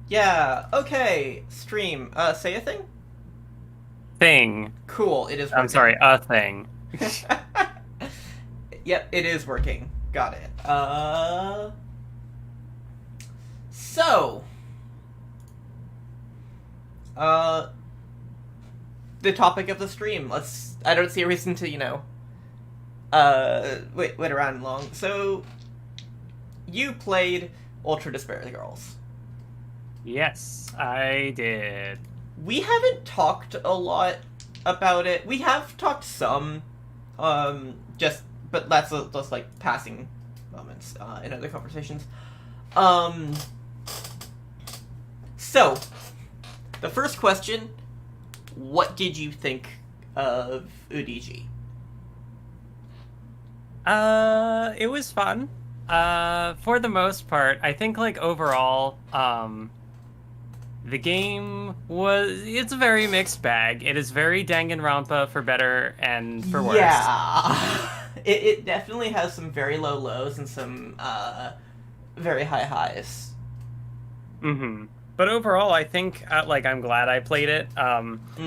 Yeah, okay. Stream. Say a thing? Thing. Cool, it is I'm sorry, working. a thing. Yep, it is working. Got it. So, uh, the topic of the stream. I don't see a reason to, wait around long. So, you played Ultra Despair Girls. Yes, I did. We haven't talked a lot about it. We have talked some, but that's just like passing moments in other conversations. Um, so the first question: what did you think of UDG? It was fun. For the most part, I think like overall, the game it's a very mixed bag. It is very Danganronpa for better and for worse. Yeah, it definitely has some very low lows and some very high highs. Mm-hmm. But overall, I think like I'm glad I played it. I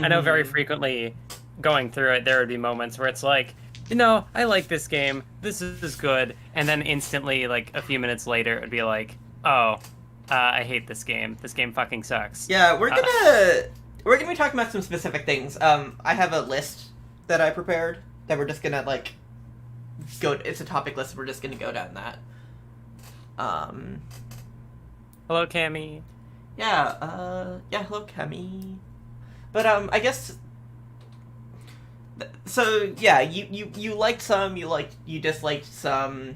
know very Mm-hmm. frequently going through it, there would be moments where it's like, I like this game. This is good, and then instantly, like a few minutes later, it would be like, oh, I hate this game. This game fucking sucks. Yeah, Uh, we're gonna be talking about some specific things. I have a list that I prepared that we're just gonna like go. It's a topic list. We're just gonna go down that. Um, Hello, Cammy. yeah. Hello, Kemi. But I guess. So yeah, you liked some. You disliked some.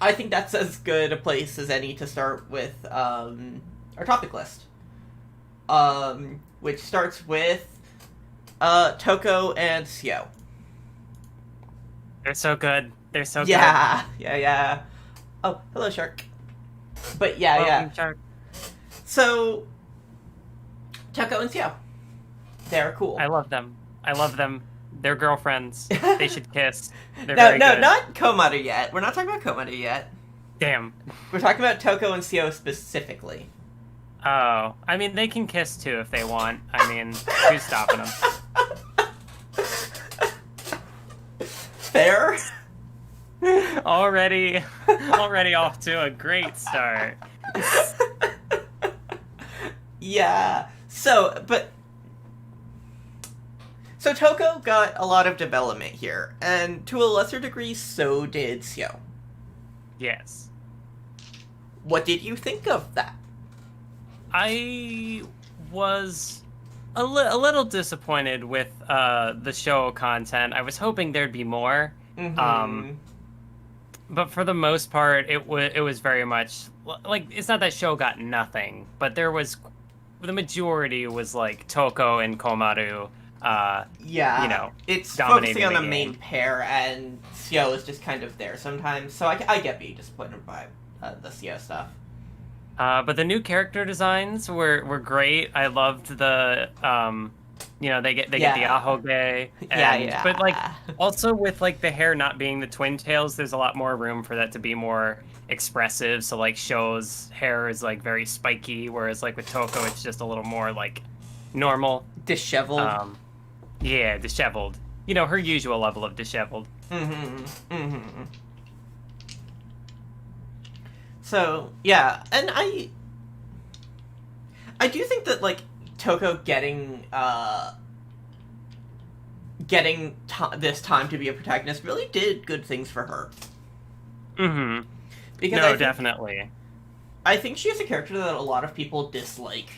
I think that's as good a place as any to start with our topic list. Which starts with Toko and Sio. They're so good. They're so good. Yeah. Oh, hello, Shark. But yeah. Welcome, Shark. So, Toko and Sio. They're cool. I love them. I love them. They're girlfriends. They should kiss. They're No, very no, good. not Komaru yet. We're not talking about Komaru yet. Damn. We're talking about Toko and Sio specifically. Oh, I mean, they can kiss too if they want. I mean, who's stopping them? Fair? Already off to a great start. Yeah. So Toko got a lot of development here, and to a lesser degree, so did Sio. Yes. What did you think of that? I was a little disappointed with the show content. I was hoping there'd be more. Mm-hmm. But for the most part, it was very much like it's not that show got nothing, but the majority was like Toko and Komaru, Yeah. It's dominating focusing on the the main game. pair, and Sio is just kind of there sometimes. So I get being disappointed by the Sio stuff. But the new character designs were great. I loved they get the Yeah. ahoge, and but like Yeah. also with like the hair not being the twin tails, there's a lot more room for that to be more expressive. So like Sho's hair is like very spiky, whereas like with Toko, it's just a little more like normal. Disheveled. Um, yeah, disheveled. Her usual level of disheveled. Mm-hmm. So yeah, and I do think that like Toko this time to be a protagonist really did good things for her, Mm-hmm. because No, definitely. I think she is a character that a lot of people dislike,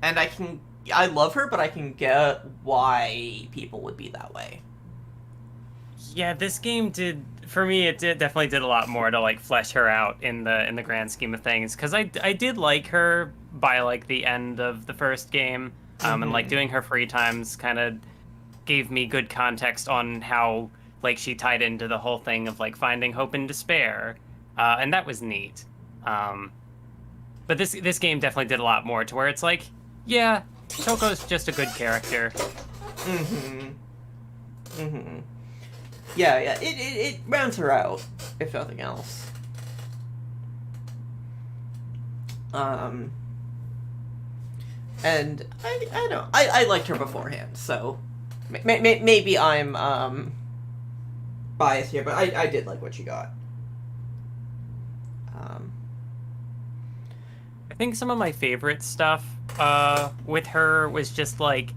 and I love her, but I can get why people would be that way. Yeah, this game did for me. Definitely did a lot more to like flesh her out in the grand scheme of things. Because I did like her by like the end of the first game, and like Mm-hmm. doing her free times kind of gave me good context on how like she tied into the whole thing of like finding hope and despair, and that was neat. Um, but this game definitely did a lot more to where it's like, yeah, Toko's just a good character. Mm-hmm. Mm-hmm. Yeah. It rounds her out, if nothing else. Um, And I don't, I liked her beforehand, so maybe I'm biased here, but I did like what she got. I think some of my favorite stuff with her was just like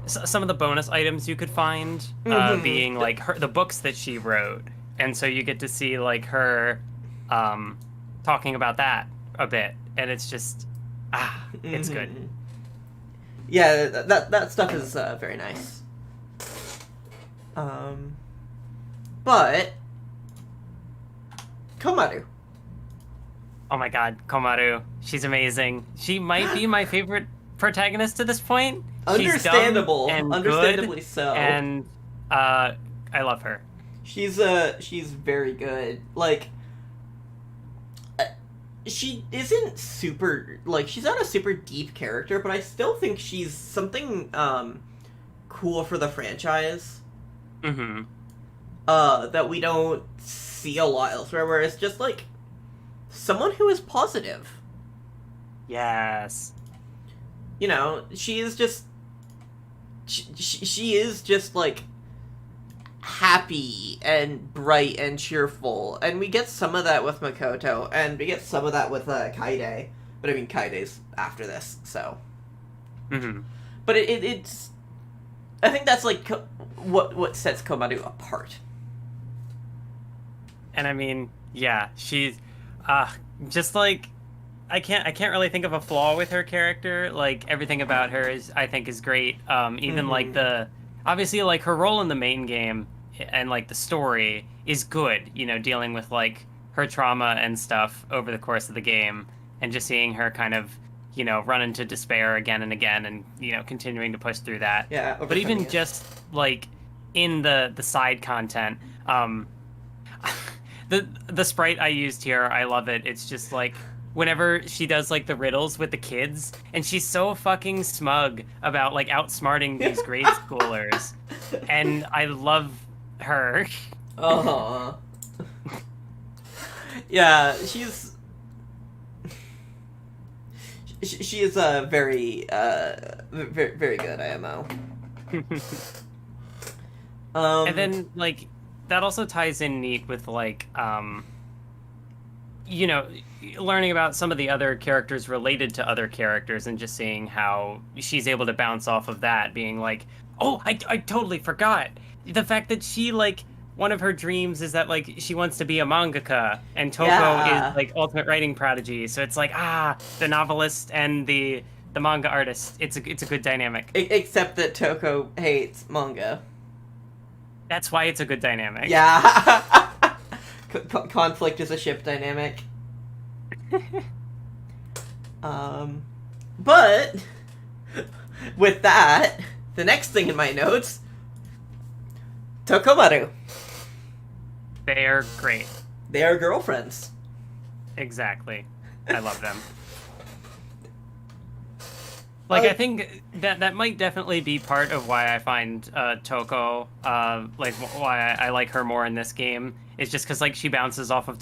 some of the bonus items you could find, being like the books that she wrote, and so you get to see like her talking about that a bit, and it's just it's good. Yeah, that stuff is very nice. But Komaru. Oh my god, Komaru. She's amazing. She might be my favorite protagonist to this point. Understandable. She's dumb and Understandably good, so. And I love her. She's very good. Like, she isn't super, like, she's not a super deep character, but I still think she's something cool for the franchise. Mm-hmm. That we don't see a lot elsewhere, where it's just like someone who is positive. Yes. You know, she is just she is just like happy and bright and cheerful, and we get some of that with Makoto, and we get some of that with Kaide, but I mean Kaide's after this, so. Mm-hmm. But it's I think that's like what sets Komaru apart. And I mean, yeah, she's just like I can't really think of a flaw with her character. Like everything about her I think is great. Even like obviously like her role in the main game and like the story is good, you know, dealing with like her trauma and stuff over the course of the game, and just seeing her kind of, you know, run into despair again and again, and, you know, continuing to push through that. Yeah, but even just like in the side content, the sprite I used here, I love it. It's just like whenever she does like the riddles with the kids, and she's so fucking smug about like outsmarting these grade schoolers, and I love her. Yeah, she is very very good IMO. And then like that also ties in neat with like you know, learning about some of the other characters related to other characters, and just seeing how she's able to bounce off of that, being like, oh, I totally forgot the fact that she, like, one of her dreams is that like she wants to be a mangaka, and Toko is like ultimate writing prodigy, so it's like the novelist and the manga artist, it's a good dynamic. Except that Toko hates manga. That's why it's a good dynamic. Yeah. Conflict is a ship dynamic. But with that, the next thing in my notes, Tokomaru. They're great. They are girlfriends. Exactly. I love them. Like, I think that might definitely be part of why I find Toko, like, why I like her more in this game. It's just because, like, she bounces off of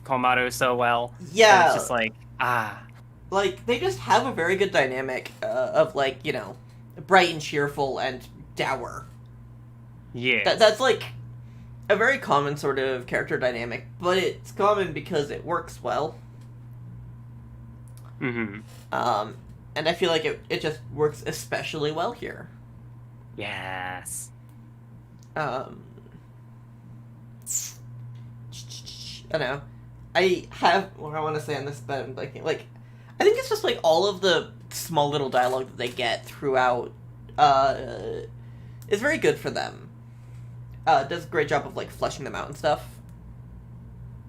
Komaru so well. Yeah. It's just like, Like, they just have a very good dynamic of, like, you know, bright and cheerful and dour. Yeah. That's, like, a very common sort of character dynamic, but it's common because it works well. Mm-hmm. And I feel like it just works especially well here. Yes. I don't know. I have what I want to say on this, but I'm like, I think it's just like all of the small little dialogue that they get throughout is very good for them. Does a great job of like fleshing them out and stuff.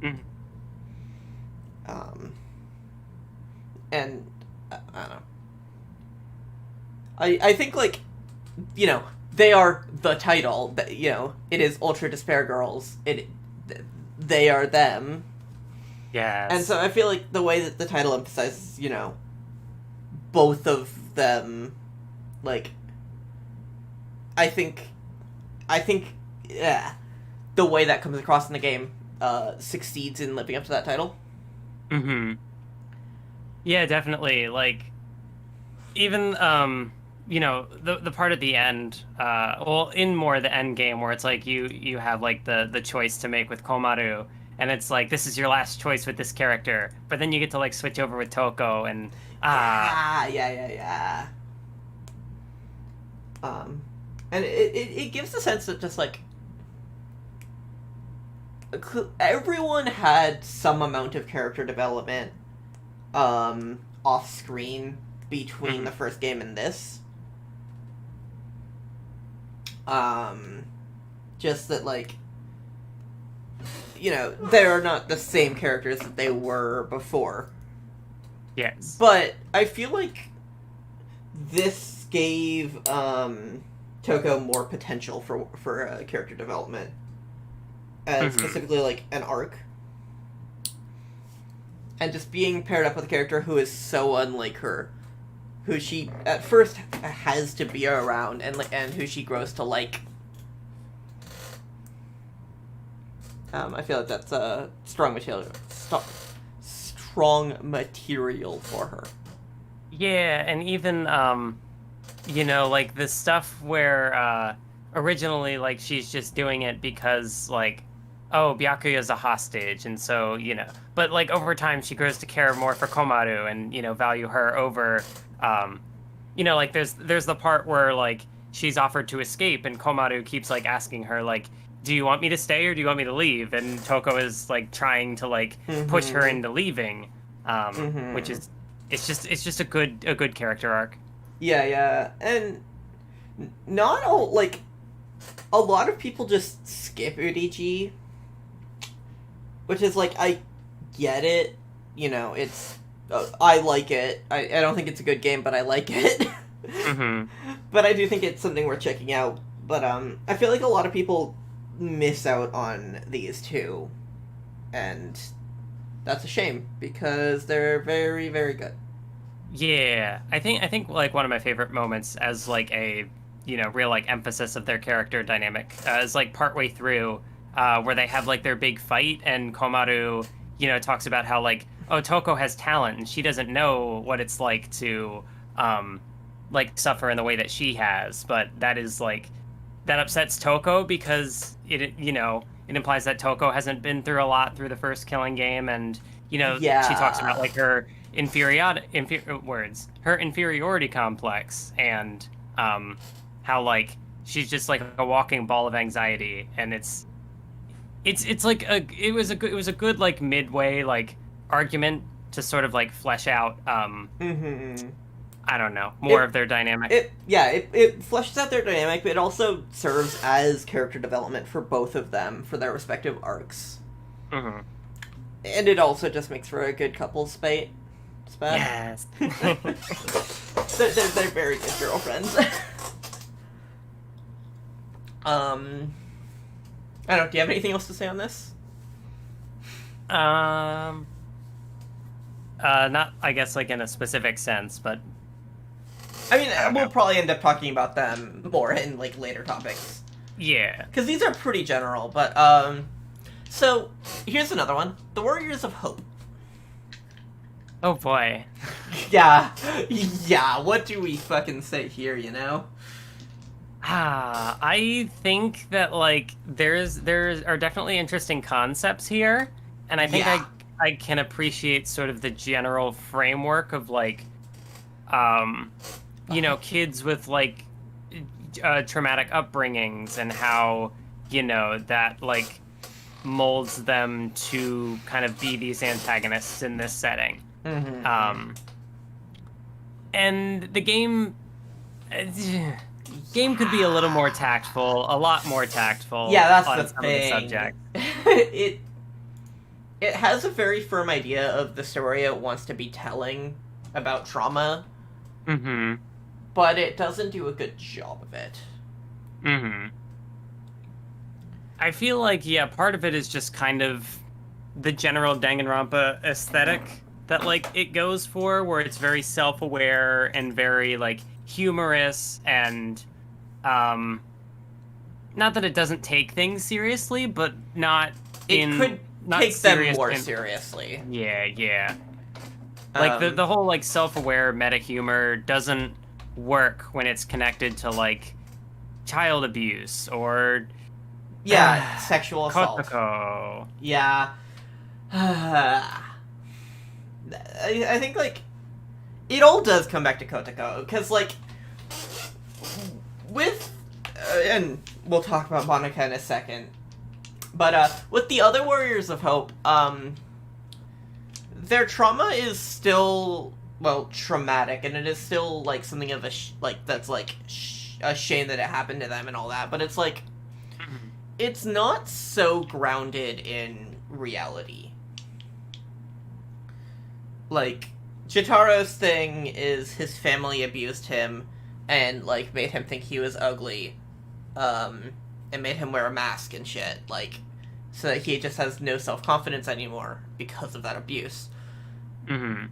Mm-hmm. And I don't know. I think, like, you know, they are the title. That, you know, it is Ultra Despair Girls. They are them. Yes. And so I feel like the way that the title emphasizes, you know, both of them, like, I think, yeah, the way that comes across in the game succeeds in living up to that title. Mm-hmm. Yeah, definitely. Like, even you know, the part at the end, well, in more the end game where it's like you have like the choice to make with Komaru, and it's like this is your last choice with this character, but then you get to like switch over with Toko, and yeah. And it gives the sense that just like everyone had some amount of character development off screen between the first game and this. Just that, like, you know, they're not the same characters that they were before. Yes. But I feel like this gave Toko more potential for character development. Specifically, like, an arc. And just being paired up with a character who is so unlike her. Who she, at first, has to be around, and who she grows to like. I feel like that's a strong material for her. Yeah, and even, you know, like, the stuff where, originally, like, she's just doing it because, like, oh, Byakuya's a hostage, and so, you know, but, like, over time, she grows to care more for Komaru and, you know, value her over, you know, like, there's the part where, like, she's offered to escape, and Komaru keeps, like, asking her, like, do you want me to stay or do you want me to leave? And Toko is, like, trying to, like, push her into leaving, which is, it's just a good character arc. Yeah, and not all, like, a lot of people just skip UDG, which is, like, I get it, you know, it's, I like it, I don't think it's a good game, but I like it, but I do think it's something worth checking out, but, I feel like a lot of people miss out on these two, and that's a shame, because they're very, very good. Yeah, I think like one of my favorite moments as like a, you know, real like emphasis of their character dynamic is like partway through where they have like their big fight and Komaru, you know, talks about how like, oh, Toko has talent and she doesn't know what it's like to like suffer in the way that she has, but that is like that upsets Toko because it, you know, it implies that Toko hasn't been through a lot through the first Killing game, and you know, she talks about like her inferiority complex, and how like she's just like a walking ball of anxiety, and it's like it was a good like midway like argument to sort of like flesh out I don't know, more of their dynamic. It fleshes out their dynamic, but it also serves as character development for both of them for their respective arcs. And it also just makes for a good couple spate. Yes. they're very good girlfriends. I don't know, do you have anything else to say on this? Not, I guess, like, in a specific sense, but... I mean, we'll probably end up talking about them more in, like, later topics. Yeah. Because these are pretty general, but, so, here's another one. The Warriors of Hope. Oh, boy. Yeah, what do we fucking say here, you know? I think that, like, there are definitely interesting concepts here, and I think I can appreciate sort of the general framework of, like, you know, kids with, like, traumatic upbringings and how, you know, that, like, molds them to kind of be these antagonists in this setting. And the game could be a little more tactful, a lot more tactful. Yeah, that's on the some thing. Of the subject. It has a very firm idea of the story it wants to be telling about trauma. But it doesn't do a good job of it. I feel like, yeah, part of it is just kind of the general Danganronpa aesthetic that, like, it goes for, where it's very self-aware and very, like, humorous, and, not that it doesn't take things seriously, but not it could not take them serious more seriously. Yeah. Like the whole like self-aware meta humor doesn't work when it's connected to like child abuse or sexual assault. Kotoko. Yeah. I think, like, it all does come back to Kotoko, because, like, with, and we'll talk about Monica in a second, but, with the other Warriors of Hope, their trauma is still, well, traumatic, and it is still, like, something of a, that's, like, a shame that it happened to them and all that, but it's, like, it's not so grounded in reality. Like, Jitaro's thing is his family abused him and, like, made him think he was ugly, and made him wear a mask and shit, like, so that he just has no self-confidence anymore because of that abuse. Mm-hmm.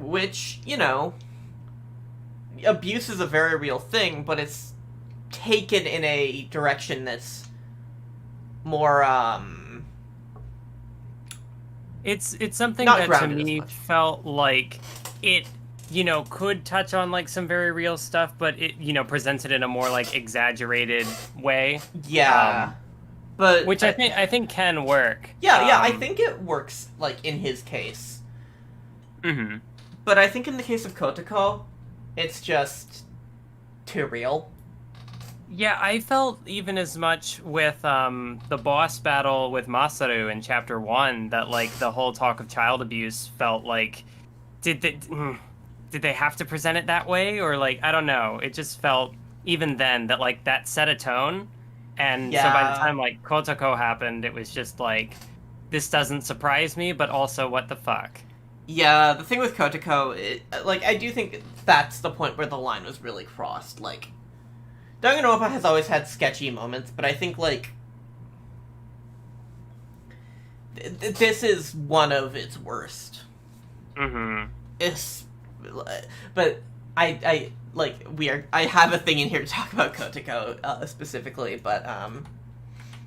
Which, you know, abuse is a very real thing, but it's taken in a direction that's more, It's something not that to grounded as me much. felt like it, you know, could touch on like some very real stuff, but it, you know, presented in a more like exaggerated way. Yeah. But which I think can work. Yeah, I think it works, like, in his case. Mm-hmm. But I think in the case of Kotoko, it's just too real. Yeah, I felt even as much with the boss battle with Masaru in Chapter 1 that, like, the whole talk of child abuse felt like, did they have to present it that way? Or, like, I don't know. It just felt, even then, that, like, that set a tone. And so by the time, like, Kotoko happened, it was just like, this doesn't surprise me, but also, what the fuck? Yeah, the thing with Kotoko, like, I do think that's the point where the line was really crossed. Like, Danganronpa has always had sketchy moments, but I think, like, this is one of its worst. Mm-hmm. But I have a thing in here to talk about Kotoko, specifically, but,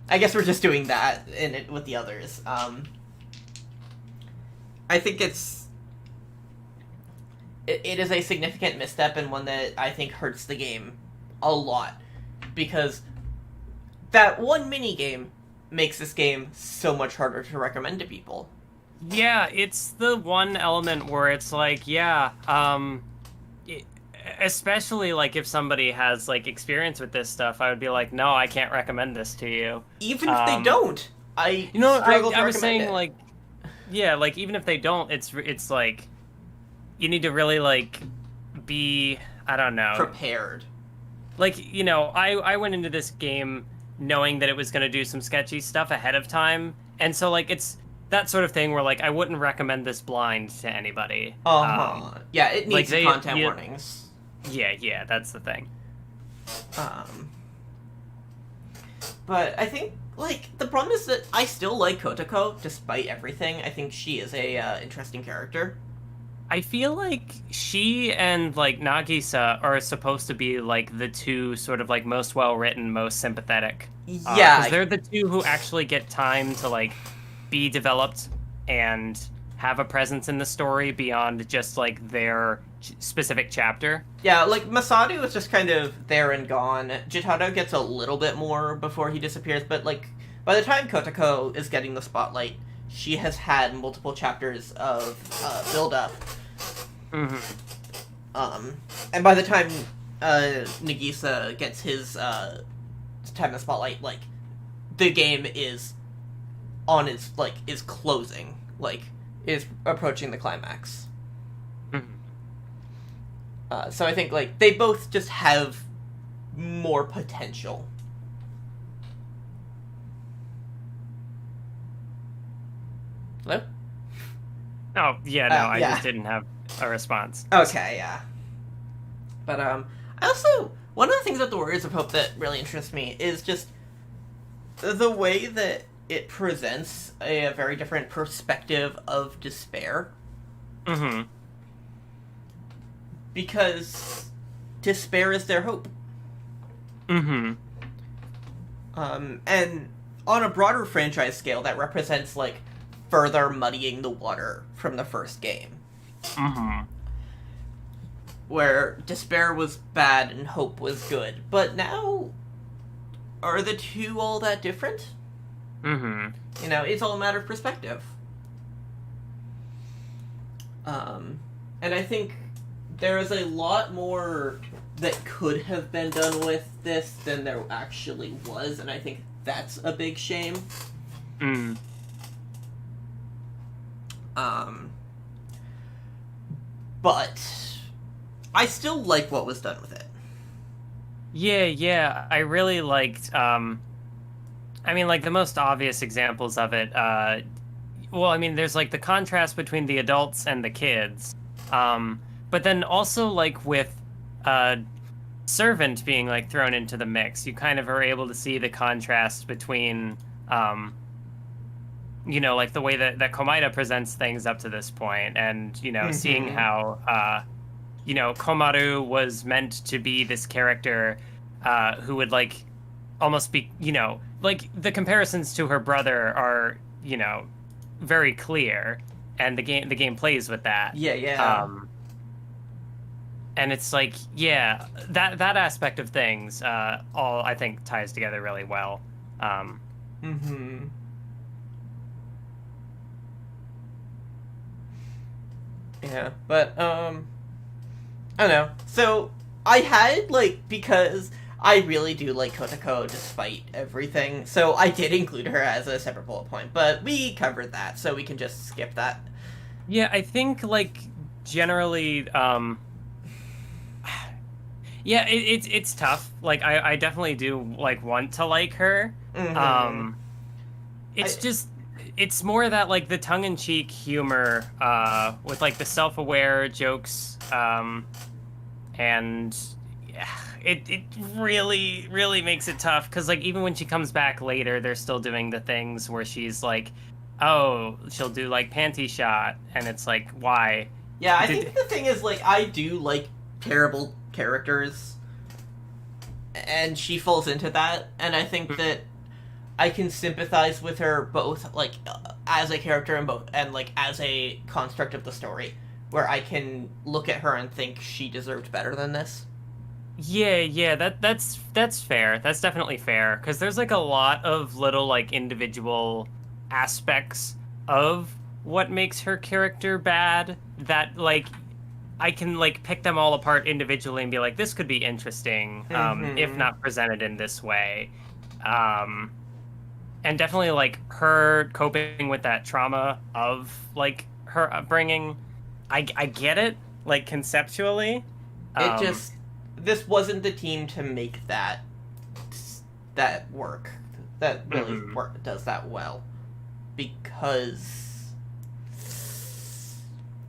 I guess we're just doing that in it with the others. I think it is a significant misstep, and one that I think hurts the game a lot, because that one minigame makes this game so much harder to recommend to people. Yeah, it's the one element where it's like, especially like if somebody has like experience with this stuff, I would be like, no, I can't recommend this to you. Even if they don't, I was saying it. Like, yeah, like even if they don't, it's like you need to really like be, I don't know, prepared. Like, you know, I went into this game knowing that it was going to do some sketchy stuff ahead of time, and so like it's that sort of thing where like I wouldn't recommend this blind to anybody. Yeah, it needs like content warnings. Yeah, that's the thing. But I think, like, the problem is that I still like Kotoko, despite everything. I think she is a interesting character. I feel like she and, like, Nagisa are supposed to be, like, the two sort of, like, most well-written, most sympathetic. Yeah. Because they're the two who actually get time to, like, be developed and have a presence in the story beyond just, like, their specific chapter. Yeah, like, Masaru is just kind of there and gone. Jitaro gets a little bit more before he disappears, but, like, by the time Kotoko is getting the spotlight, she has had multiple chapters of build-up. Mm-hmm. And by the time Nagisa gets his time in the spotlight, like, the game is on its, like, is closing. Like, is approaching the climax. Mm-hmm. So I think, like, they both just have more potential. Hello? Oh, yeah, no, I yeah. just didn't have a response. Okay, yeah. But, I also, one of the things about the Warriors of Hope that really interests me is just the way that it presents a very different perspective of despair. Mm-hmm. Because despair is their hope. Mm-hmm. And on a broader franchise scale, that represents, like, further muddying the water from the first game. Mm-hmm. where despair was bad and hope was good. But now, are the two all that different? Mm-hmm. You know, it's all a matter of perspective. And I think there is a lot more that could have been done with this than there actually was, and I think that's a big shame. Mm. But I still like what was done with it. Yeah, I really liked, I mean, like, the most obvious examples of it, well, I mean, there's, like, the contrast between the adults and the kids, but then also, like, with, Servant being, like, thrown into the mix, you kind of are able to see the contrast between, you know, like, the way that Komaeda presents things up to this point, and, you know, seeing how, you know, Komaru was meant to be this character who would, like, almost be, you know, like, the comparisons to her brother are, you know, very clear, and the game plays with that. Yeah. And it's like, yeah, that aspect of things all, I think, ties together really well. Yeah, but, I don't know. So, I had, like, because I really do like Kotoko despite everything, so I did include her as a separate bullet point, but we covered that, so we can just skip that. Yeah, I think, like, generally, yeah, it's tough. Like, I definitely do, like, want to like her. It's more that, like, the tongue-in-cheek humor, with, like, the self-aware jokes, and yeah, it really, really makes it tough, because, like, even when she comes back later, they're still doing the things where she's like, oh, she'll do, like, panty shot, and it's like, why? Yeah, I think the thing is, like, I do like terrible characters, and she falls into that, and I think that I can sympathize with her both, like, as a character and like, as a construct of the story, where I can look at her and think she deserved better than this. Yeah, that's fair. That's definitely fair, because there's, like, a lot of little, like, individual aspects of what makes her character bad that, like, I can, like, pick them all apart individually and be like, this could be interesting, if not presented in this way. And definitely, like, her coping with that trauma of, like, her upbringing, I get it, like, conceptually. This wasn't the team to make that work. That really does that well. Because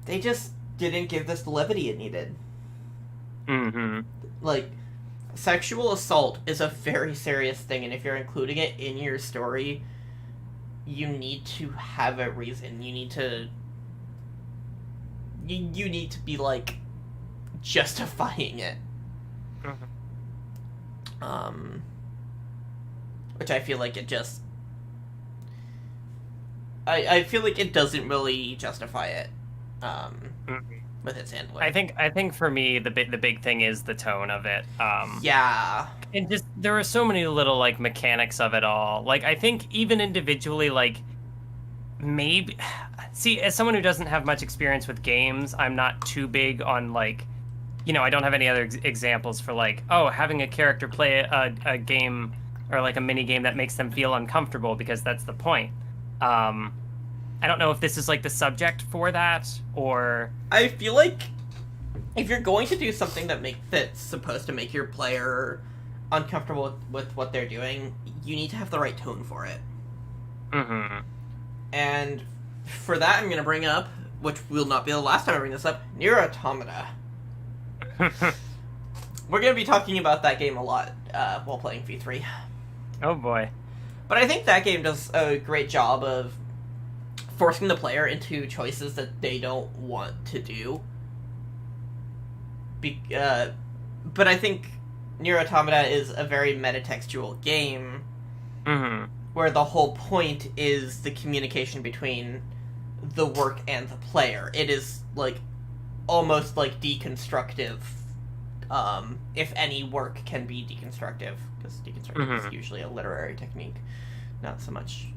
they just didn't give this the levity it needed. Like, sexual assault is a very serious thing, and if you're including it in your story, you need to have a reason. You need to be, like, justifying it. Which I feel like it just... I feel like it doesn't really justify it, with its handling. I think for me, the big thing is the tone of it. Yeah. And just, there are so many little, like, mechanics of it all. Like, I think even individually, like, maybe... See, as someone who doesn't have much experience with games, I'm not too big on, like... You know, I don't have any other examples for, like, oh, having a character play a game or, like, a mini game that makes them feel uncomfortable, because that's the point. I don't know if this is, like, the subject for that, or... I feel like if you're going to do something that's supposed to make your player uncomfortable with what they're doing, you need to have the right tone for it. And for that, I'm going to bring up, which will not be the last time I bring this up, Nier Automata. We're going to be talking about that game a lot while playing V3. Oh boy. But I think that game does a great job of forcing the player into choices that they don't want to do. But I think Nier Automata is a very metatextual game, where the whole point is the communication between the work and the player. It is, like, almost like deconstructive, if any work can be deconstructive, because deconstructive is usually a literary technique, not so much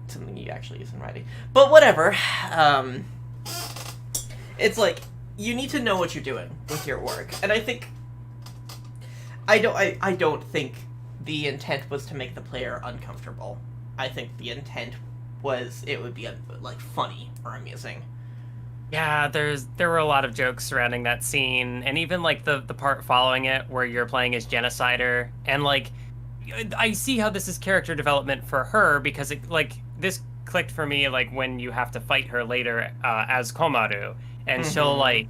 something you actually use in writing. But whatever. It's like, you need to know what you're doing with your work, and I think I don't think the intent was to make the player uncomfortable. I think the intent was it would be like funny or amusing. Yeah, there were a lot of jokes surrounding that scene, and even like the part following it where you're playing as Genocider, and like I see how this is character development for her, because it, like, this clicked for me like when you have to fight her later as Komaru, and she'll like,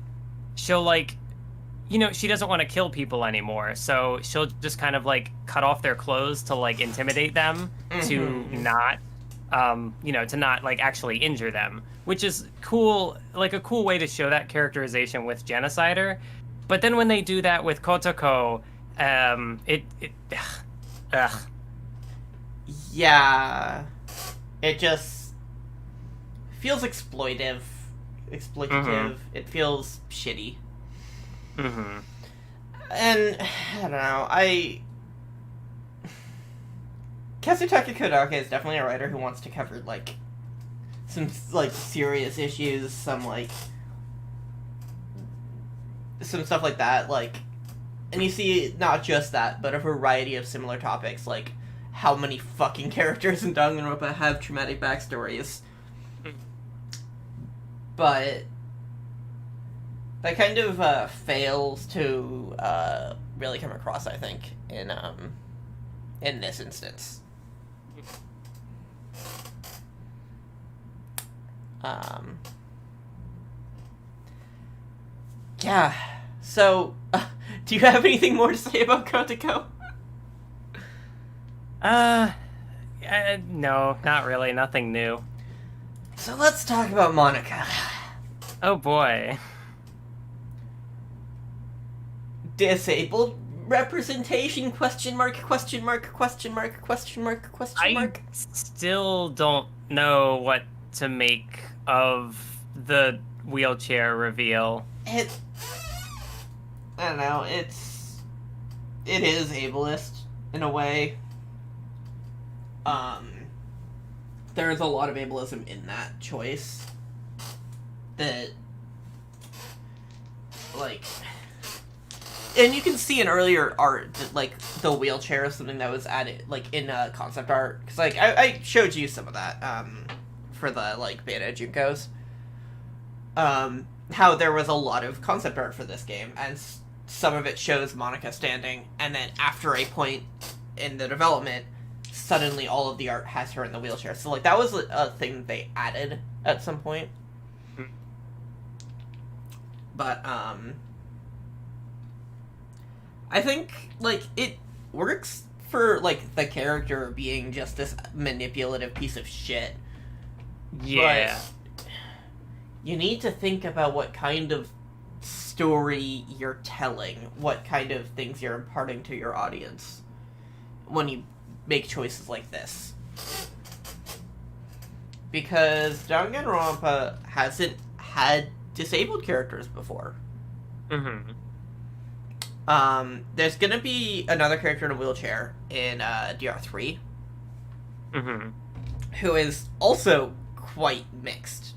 you know, she doesn't want to kill people anymore, so she'll just kind of like cut off their clothes to like intimidate them to not you know, to not like actually injure them, which is cool, like a cool way to show that characterization with Genocider. But then when they do that with Kotoko, yeah, it just feels exploitative. It feels shitty. And I don't know, Kazutaka Kodake is definitely a writer who wants to cover like some like serious issues, some stuff like that, like, and you see not just that, but a variety of similar topics, like how many fucking characters in Danganronpa have traumatic backstories. But that kind of fails to really come across, I think, in this instance. Yeah. So, do you have anything more to say about Kotoko? No, not really. Nothing new. So let's talk about Monica. Oh boy. Disabled representation? Question mark? Question mark? Question mark? Question mark? Question mark? I still don't know what to make of the wheelchair reveal. I don't know, it is ableist, in a way. There's a lot of ableism in that choice. That, like... And you can see in earlier art that, like, the wheelchair is something that was added, like, in concept art. Because, like, I showed you some of that, for the, like, beta Junkos. How there was a lot of concept art for this game, and some of it shows Monica standing, and then after a point in the development, suddenly all of the art has her in the wheelchair. So, like, that was a thing that they added at some point. But, I think, like, it works for, like, the character being just this manipulative piece of shit. Yeah. But you need to think about what kind of story you're telling, what kind of things you're imparting to your audience when you make choices like this. Because Danganronpa hasn't had disabled characters before. There's gonna be another character in a wheelchair in DR3, who is also quite mixed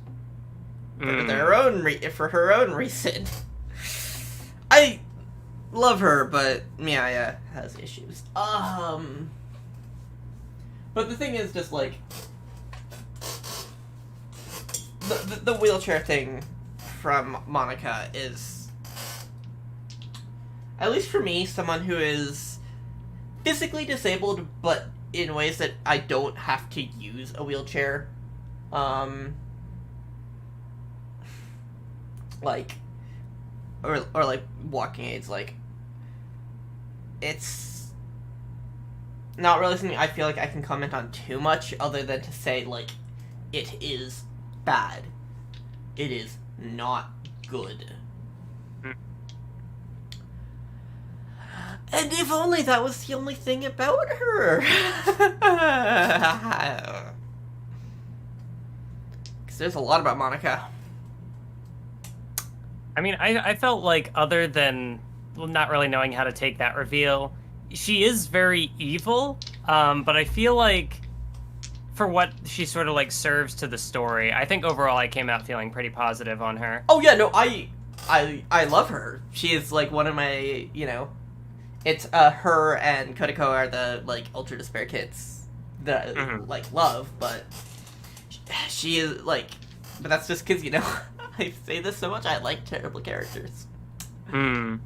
for their own for her own reason. I love her, but Miaya has issues. But the thing is, just like the wheelchair thing from Monica is, at least for me, someone who is physically disabled, but in ways that I don't have to use a wheelchair. Like, or like walking aids, like, it's not really something I feel like I can comment on too much, other than to say, like, it is bad. It is not good. And if only that was the only thing about her. Because there's a lot about Monica. I mean, I felt like other than not really knowing how to take that reveal, she is very evil. But I feel like for what she sort of like serves to the story, I think overall I came out feeling pretty positive on her. Oh yeah, no, I love her. She is like one of my, it's her and Kotoko are the like Ultra Despair kids that I like love, but she is like, but that's just because I say this so much. I like terrible characters. I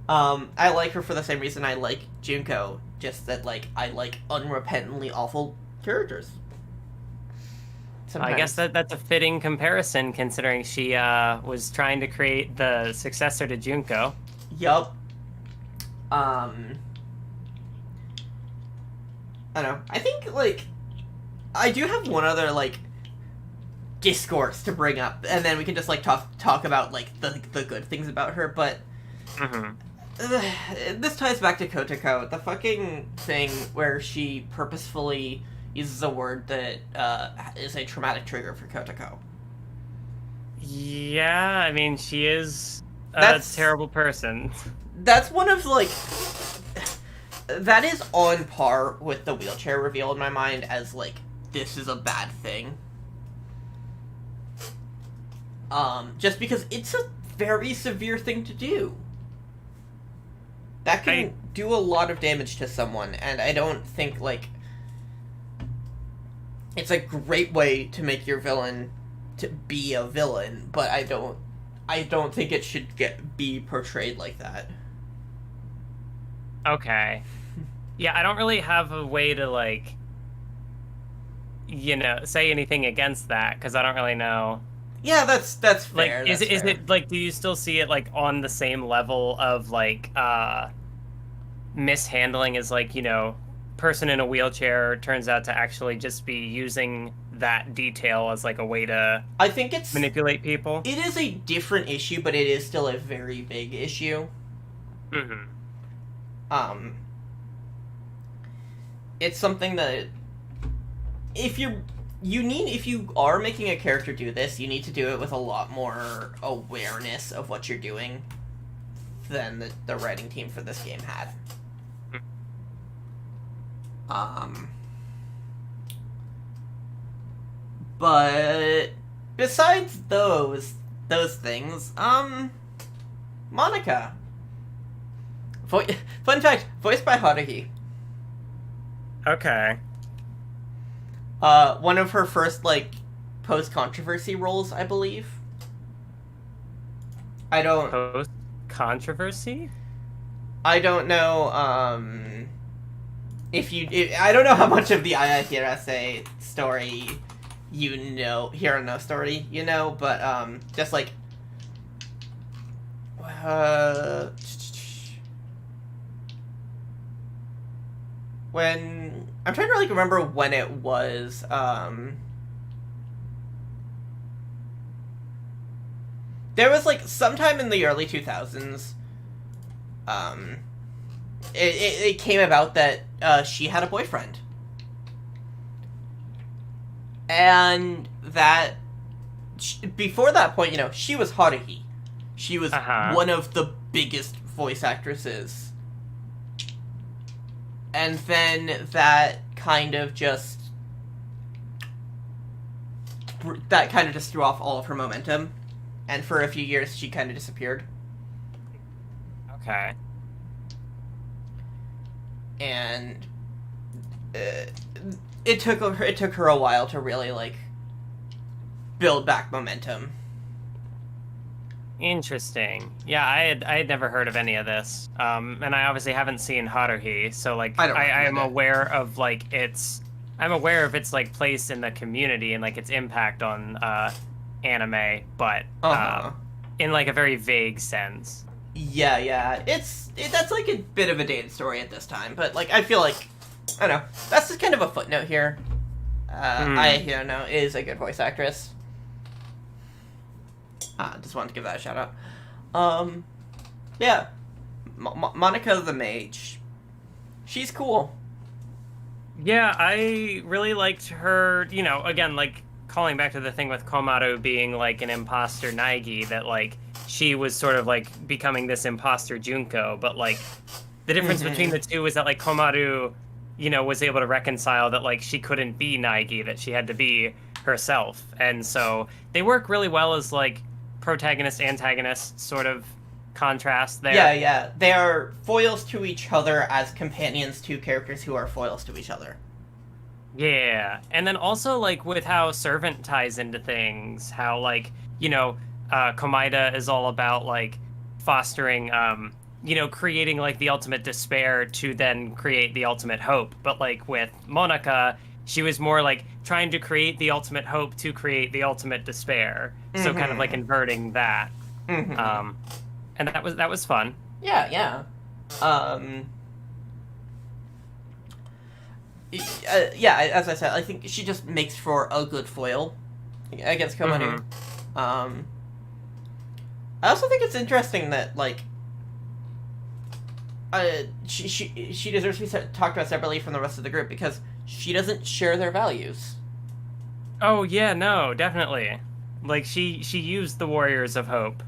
like her for the same reason I like Junko, just that like I like unrepentantly awful characters. Sometimes. I guess that's a fitting comparison, considering she was trying to create the successor to Junko. Yup. I don't know. I think, like, I do have one other, like, discourse to bring up, and then we can just, like, talk about, like, the good things about her, but this ties back to Kotoko. The fucking thing where she purposefully uses a word that is a traumatic trigger for Kotoko. Yeah, I mean, she is a terrible person. That's one of, like... That is on par with the wheelchair reveal in my mind as, like, this is a bad thing. Just because it's a very severe thing to do. That can do a lot of damage to someone, and I don't think, like... It's a great way to make your villain to be a villain, but I don't think it should be portrayed like that. Okay. Yeah, I don't really have a way to, like, say anything against that, because I don't really know. Yeah, that's fair. Like, is it, like, do you still see it, like, on the same level of, like, mishandling as, like, person in a wheelchair turns out to actually just be using that detail as, like, a way to I think it's manipulate people? It is a different issue, but it is still a very big issue. It's something that if you are making a character do this, you need to do it with a lot more awareness of what you're doing than the writing team for this game had. But besides those things, Monica. Fun fact, voiced by Haruhi. Okay. One of her first, like, post-controversy roles, I believe. Post-controversy? I don't know, I don't know how much of the Hirase story Hiro story, but, just, like, when I'm trying to, like, remember when it was, there was, like, sometime in the early 2000s, it came about that, she had a boyfriend. And that, before that point, she was Haruhi. She was one of the biggest voice actresses. And then that kind of just threw off all of her momentum. And for a few years, she kind of disappeared. Okay. And it took her a while to really, like, build back momentum. Interesting. Yeah, I had never heard of any of this. And I obviously haven't seen Haruhi, so, like, I am aware of, like, I'm aware of its, like, place in the community and, like, its impact on anime, but in, like, a very vague sense. Yeah. That's, like, a bit of a dated story at this time, but, like, I feel like, I don't know, that's just kind of a footnote here. Ai is a good voice actress. Just wanted to give that a shout out. Yeah. Monica the Mage. She's cool. Yeah, I really liked her, again, like, calling back to the thing with Komaru being, like, an imposter Naigi, that, like, she was sort of like becoming this imposter Junko, but like the difference between the two is that like Komaru, you know, was able to reconcile that like she couldn't be Naegi, that she had to be herself. And so they work really well as like protagonist antagonist sort of contrast there. Yeah. They are foils to each other as companions to characters who are foils to each other. Yeah. And then also like with how Servant ties into things, how like, you know, Komaida is all about like fostering you know, creating like the ultimate despair to then create the ultimate hope. But like with Monica, she was more like trying to create the ultimate hope to create the ultimate despair. So kind of like inverting that. And that was fun. Yeah. Yeah, as I said, I think she just makes for a good foil against Komaru. I also think it's interesting that like she deserves to be talked about separately from the rest of the group because she doesn't share their values. Oh yeah, no, definitely. Like she used the Warriors of Hope.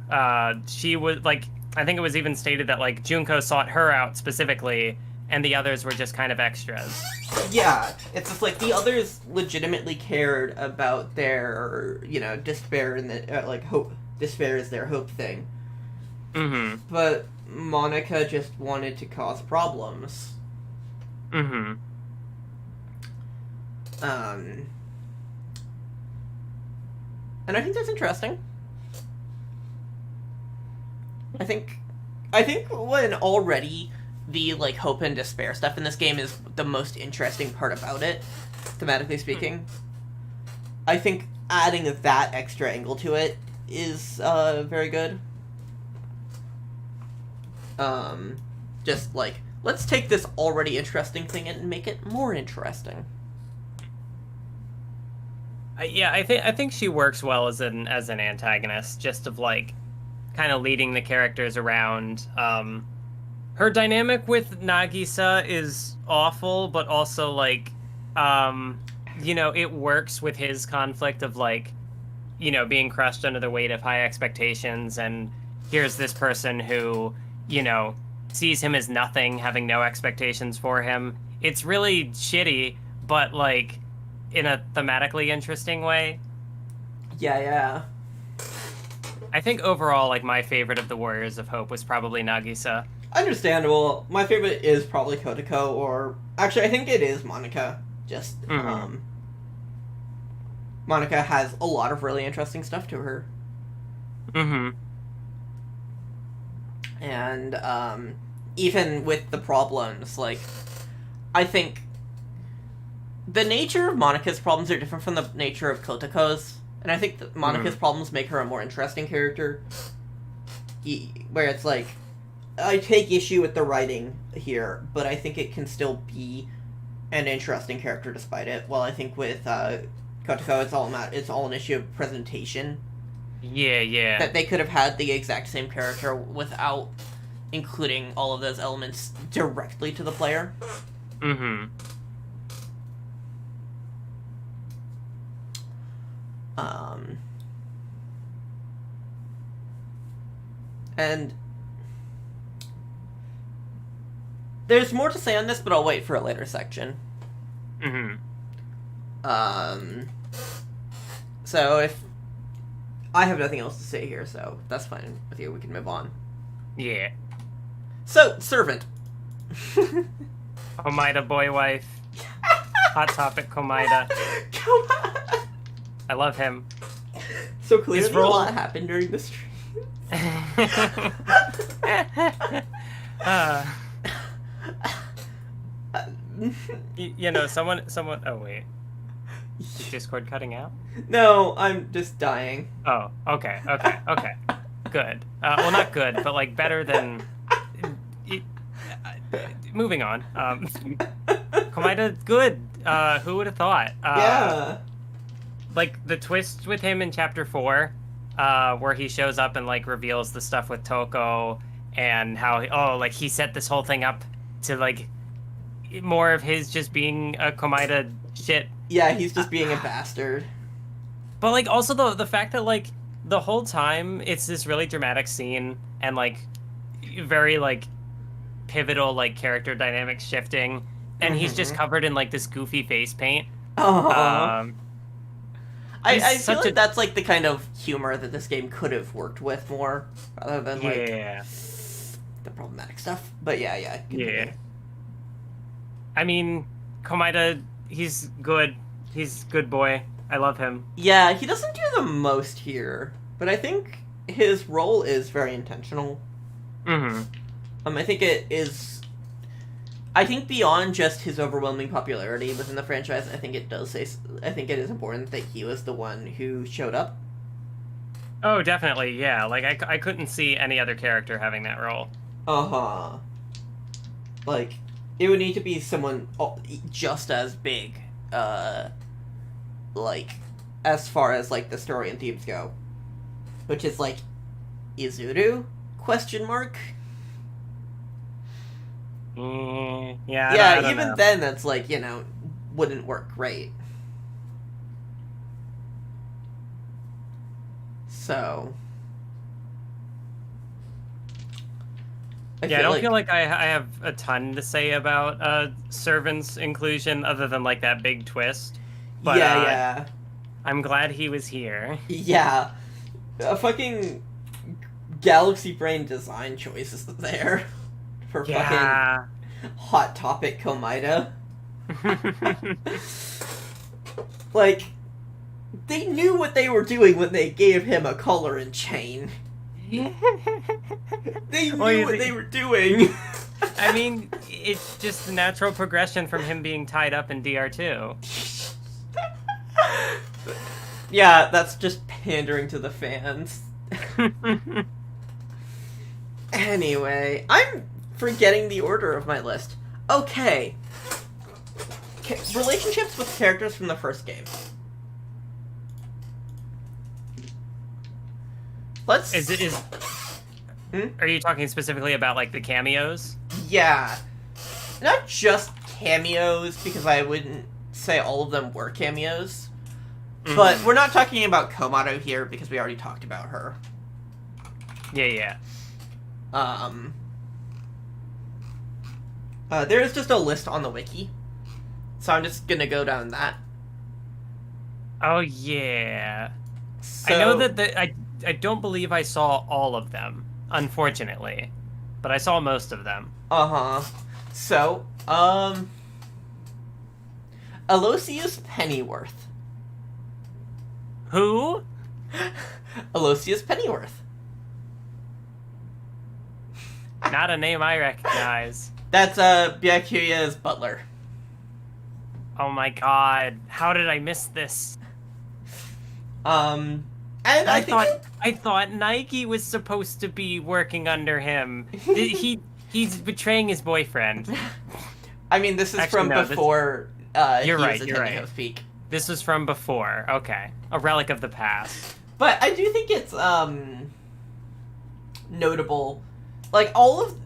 She was like, I think it was even stated that like Junko sought her out specifically, and the others were just kind of extras. Yeah, it's just like the others legitimately cared about their, you know, despair and the like hope. Despair is their hope thing. But Monica just wanted to cause problems. And I think that's interesting. I think when already the like hope and despair stuff in this game is the most interesting part about it, thematically speaking. I think adding that extra angle to it is very good. Just like, let's take this already interesting thing and make it more interesting. Yeah, I think she works well as an antagonist, just of like kind of leading the characters around. Her dynamic with Nagisa is awful, but also like, you know, it works with his conflict of like, you know, being crushed under the weight of high expectations, and here's this person who, you know, sees him as nothing, having no expectations for him. It's really shitty, but like in a thematically interesting way. Yeah. I think overall, like, my favorite of the Warriors of Hope was probably Nagisa. Understandable. My favorite is probably Kotoko, or actually I think it is Monica. Just Monica has a lot of really interesting stuff to her. And even with the problems, like, I think the nature of Monica's problems are different from the nature of Kotoko's, and I think that Monica's problems make her a more interesting character. Where it's like, I take issue with the writing here, but I think it can still be an interesting character despite it. While I think with Kotoko, it's all an issue of presentation. Yeah. That they could have had the exact same character without including all of those elements directly to the player. And there's more to say on this, but I'll wait for a later section. So if I have nothing else to say here, so that's fine with you. We can move on. Yeah. So, Servant. Komaida boy wife. Hot topic Komaida. I love him. So clearly a lot happened during the stream. You know, someone. Oh wait, is Discord cutting out? No, I'm just dying. Oh, okay. Good. Well, not good, but like better than. Moving on. Komaida, good. Who would have thought? Yeah. Like the twist with him in chapter 4, where he shows up and like reveals the stuff with Toko and how like he set this whole thing up to like more of his just being a Komaida shit. Yeah, he's just being a bastard. But like also the fact that like the whole time it's this really dramatic scene and like very like pivotal like character dynamics shifting, and he's just covered in like this goofy face paint. Oh. I He's feel such like a- that's like the kind of humor that this game could have worked with more, rather than like Yeah. the problematic stuff. But yeah. Yeah. I mean, Komaeda, he's good. He's a good boy. I love him. Yeah, he doesn't do the most here, but I think his role is very intentional. Mm-hmm. I think it is. I think beyond just his overwhelming popularity within the franchise, I think it does say. I think it is important that he was the one who showed up. Oh, definitely, yeah. Like, I couldn't see any other character having that role. Uh-huh. Like, it would need to be someone just as big, like, as far as, like, the story and themes go. Which is, like, Izuru? Question mark? Yeah, Yeah, I don't even know. then, that's, like, wouldn't work great. So... I don't feel like I have a ton to say about Servant's inclusion other than like that big twist. But yeah. I'm glad he was here. Yeah. A fucking Galaxy Brain design choices there for Yeah. fucking Hot Topic Komaeda. Like, they knew what they were doing when they gave him a collar and chain. They knew what they were doing. I mean, it's just the natural progression from him being tied up in DR2. Yeah, that's just pandering to the fans. Anyway, I'm forgetting the order of my list. Okay. Relationships with characters from the first game. Let's... Are you talking specifically about like the cameos? Yeah. Not just cameos, because I wouldn't say all of them were cameos. But we're not talking about Komato here, because we already talked about her. Yeah. There's just a list on the wiki. So I'm just gonna go down that. Oh, yeah. So, I know that I don't believe I saw all of them, unfortunately. But I saw most of them. Uh-huh. So, Aloysius Pennyworth. Who? Aloysius Pennyworth. Not a name I recognize. That's, Byakuya's butler. Oh my god. How did I miss this? And I thought Nike was supposed to be working under him. He's betraying his boyfriend. I mean, this is Actually, from no, before you're he right, was you're attending right. Host Peak. This was from before. Okay. A relic of the past. But I do think it's notable, like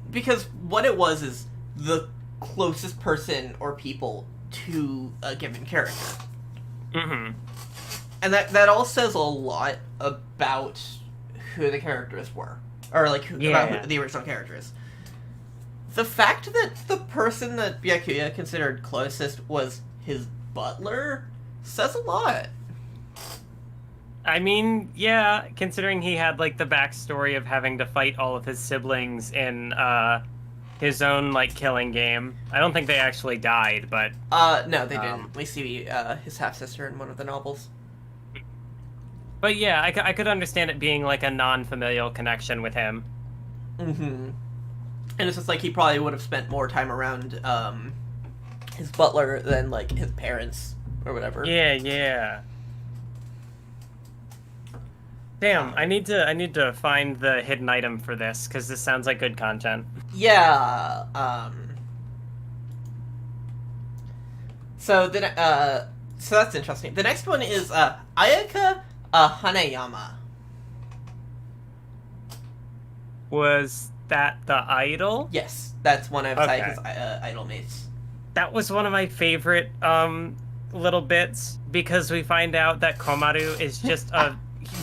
because what it was is the closest person or people to a given character. Mm-hmm. And that all says a lot about who the characters were. Or, like, about who the original characters. The fact that the person that Byakuya considered closest was his butler says a lot. I mean, yeah, considering he had, like, the backstory of having to fight all of his siblings in, his own, like, killing game. I don't think they actually died, but... No, they didn't. We see, his half-sister in one of the novels. But yeah, I could understand it being, like, a non-familial connection with him. Mm-hmm. And it's just like he probably would have spent more time around, his butler than, like, his parents, or whatever. Yeah. Damn, I need to find the hidden item for this, because this sounds like good content. Yeah, so that's interesting. The next one is, Ayaka Hanayama. Was that the idol? Yes, that's one of Okay. Sayaka's idol mates. That was one of my favorite little bits, because we find out that Komaru is just a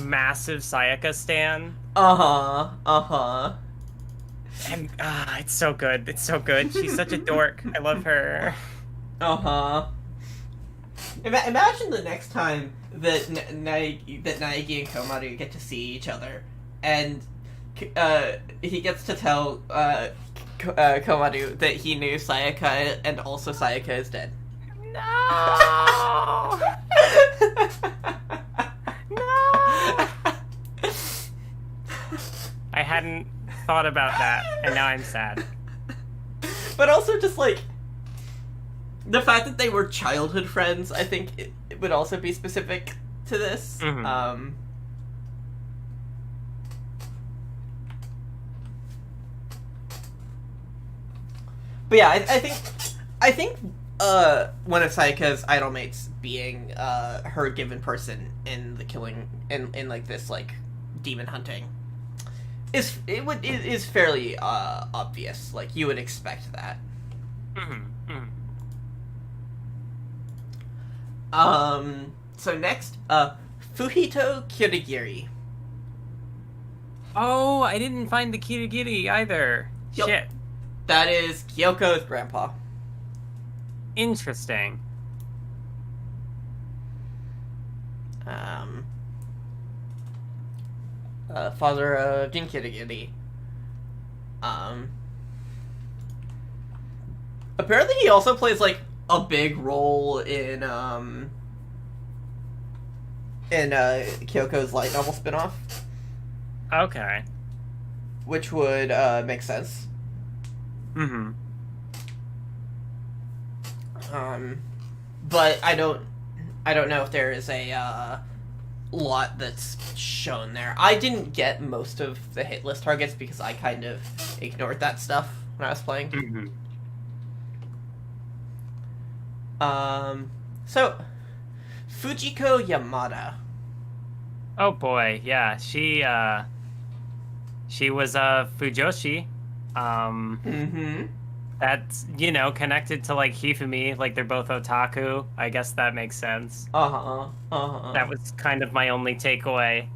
massive Sayaka stan. Uh-huh. And it's so good. It's so good. She's such a dork. I love her. Imagine the next time that Naegi and Komaru get to see each other, and he gets to tell Komaru that he knew Sayaka, and also Sayaka is dead. No! I hadn't thought about that, and now I'm sad. But also just, like, the fact that they were childhood friends, I think it would also be specific to this. Mm-hmm. But yeah, I think one of Sayaka's idol mates being her given person in the killing in like this like demon hunting is fairly obvious. Like you would expect that. Mm-hmm. So next, Fuhito Kirigiri. Oh, I didn't find the Kirigiri either. Yep. Shit. That is Kyoko's grandpa. Interesting. Father of Jin Kirigiri. Apparently he also plays, like, a big role in Kyoko's light novel spinoff. Okay. Which would, make sense. Mm-hmm. But I don't know if there is a, lot that's shown there. I didn't get most of the hit list targets because I kind of ignored that stuff when I was playing. Mm-hmm. So, Fujiko Yamada. Oh boy, yeah, she was Fujoshi. That's, connected to, like, Hifumi, like, they're both otaku. I guess that makes sense. That was kind of my only takeaway.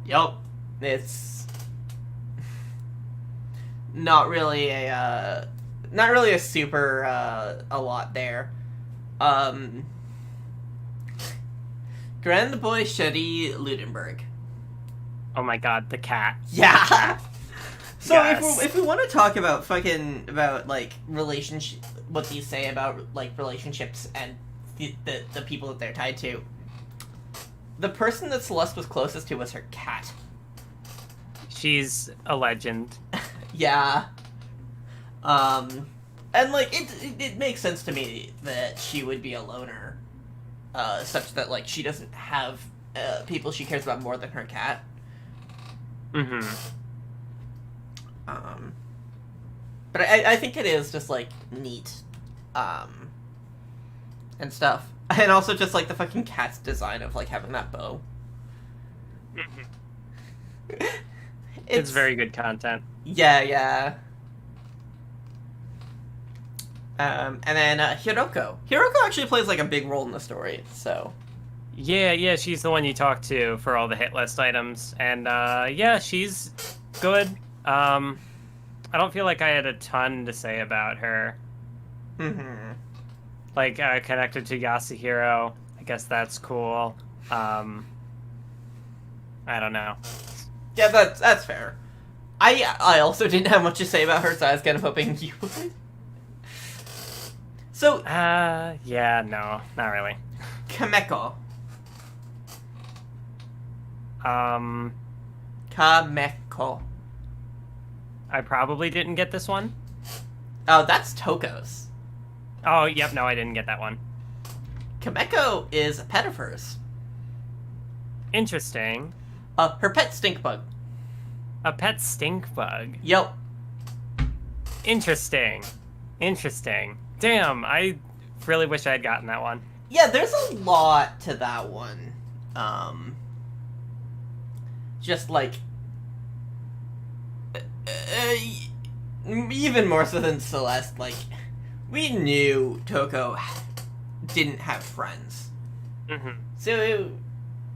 Yup. It's not really a super, a lot there. Grand Boy Shetty Ludenberg. Oh my god, the cat. Yeah! So Yes. if we want to talk about like relationship, what these say about like relationships and the people that they're tied to, the person that Celeste was closest to was her cat. She's a legend. Yeah. And like it makes sense to me that she would be a loner, such that like she doesn't have people she cares about more than her cat. Mm-hmm. But I think it is just, like, neat, and stuff. And also just, like, the fucking cat's design of, like, having that bow. Mm-hmm. It's very good content. Yeah. And then, Hiroko. Hiroko actually plays, like, a big role in the story, so... Yeah, she's the one you talk to for all the hit list items. And, yeah, she's good. I don't feel like I had a ton to say about her. Mm-hmm. Like, connected to Yasuhiro. I guess that's cool. I don't know. Yeah, that's fair. I also didn't have much to say about her, so I was kind of hoping you would. So... yeah, no, not really. Kameko. Kameko. I probably didn't get this one. Oh, that's Toko's. Oh, yep, no, I didn't get that one. Kameko is a pet of hers. Interesting. Her pet stink bug. A pet stink bug. Yep. Interesting. Damn, I really wish I had gotten that one. Yeah, there's a lot to that one. Just like... even more so than Celeste, like, we knew Toko didn't have friends. Mm-hmm. So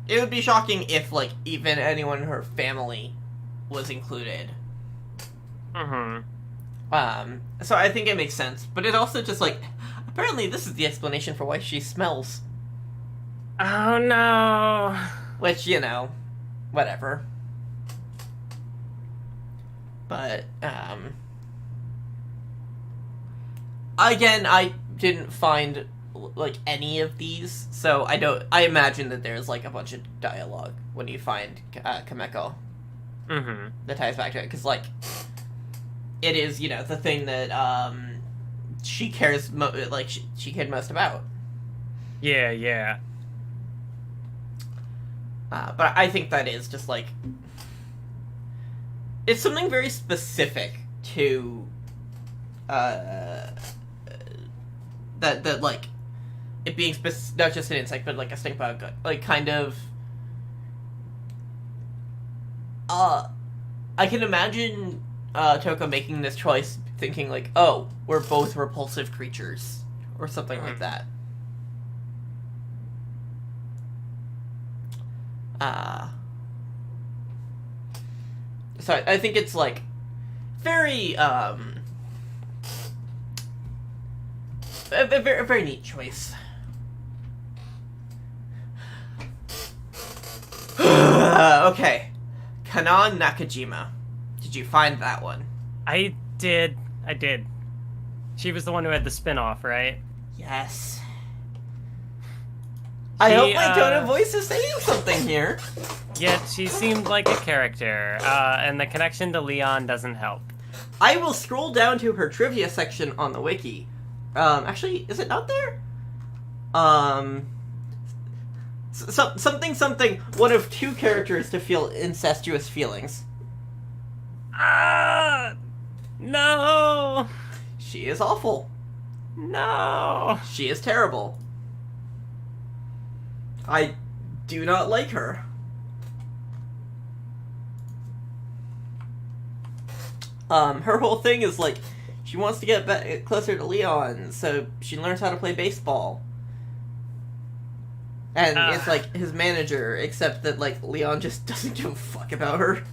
it would be shocking if, like, even anyone in her family was included. Mm-hmm. So I think it makes sense. But it also just, like, apparently this is the explanation for why she smells. Oh, no. Which, you know, whatever. But, again, I didn't find, like, any of these, so I imagine that there's, like, a bunch of dialogue when you find Kameko. Mm-hmm. That ties back to it, because, like, it is, you know, the thing that, she cares, she cared most about. Yeah. But I think that is just, like, it's something very specific to, that like, it being not just an insect, but, like, a stink bug, like, kind of, I can imagine, Toko making this choice, thinking, like, oh, we're both repulsive creatures, or something like that. So I think it's, like, very, a very neat choice. Okay. Kanan Nakajima. Did you find that one? I did. She was the one who had the spin-off, right? Yes. I hope my tone of voice is saying something here. Yeah, she seemed like a character, and the connection to Leon doesn't help. I will scroll down to her trivia section on the wiki. Actually, is it not there? Something, one of two characters to feel incestuous feelings. No! She is awful. No! She is terrible. I do not like her. Her whole thing is, like, she wants to get closer to Leon, so she learns how to play baseball. And it's, like, his manager, except that, like, Leon just doesn't give a fuck about her.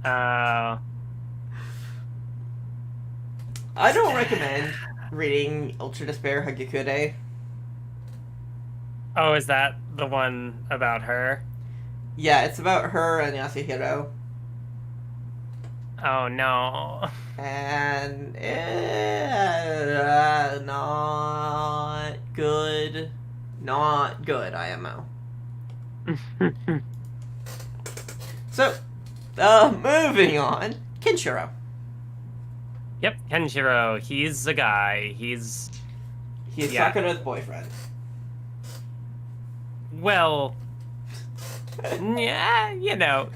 I don't recommend reading Ultra Despair Hagakure. Oh, is that the one about her? Yeah, it's about her and Yasuhiro. Oh, no. And not good. Not good, IMO. So, moving on. Kenshiro. Yep, Kenshiro. He's a guy. He's Sakura's boyfriend. Well, yeah, you know.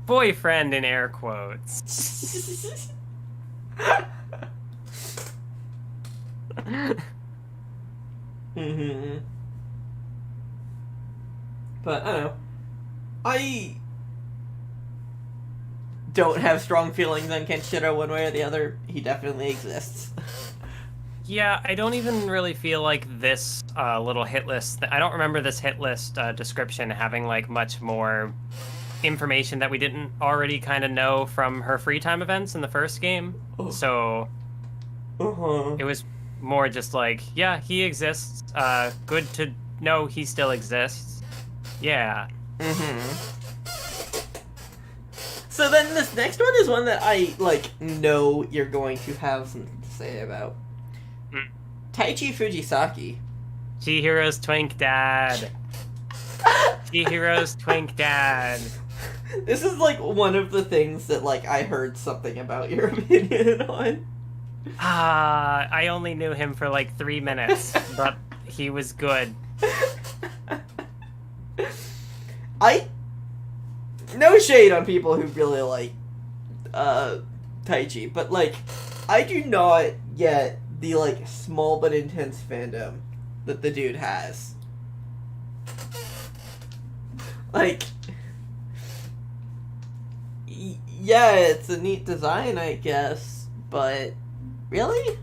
Boyfriend in air quotes. Mm-hmm. But, I don't know. I don't have strong feelings on Kenshiro one way or the other. He definitely exists. Yeah, I don't even really feel like this little hit list... I don't remember this hit list description having, like, much more information that we didn't already kind of know from her free time events in the first game. Oh. So, it was more just like, yeah, he exists. Good to know he still exists. Yeah. So then this next one is one that I, like, know you're going to have something to say about. Taichi Fujisaki. Chihiro's twink dad. Chihiro's twink dad. This is, like, one of the things that, like, I heard something about your opinion on. I only knew him for, like, 3 minutes, but he was good. No shade on people who really like, Taichi, but, like, I do not get the, like, small but intense fandom that the dude has. Like, yeah, it's a neat design, I guess, but really?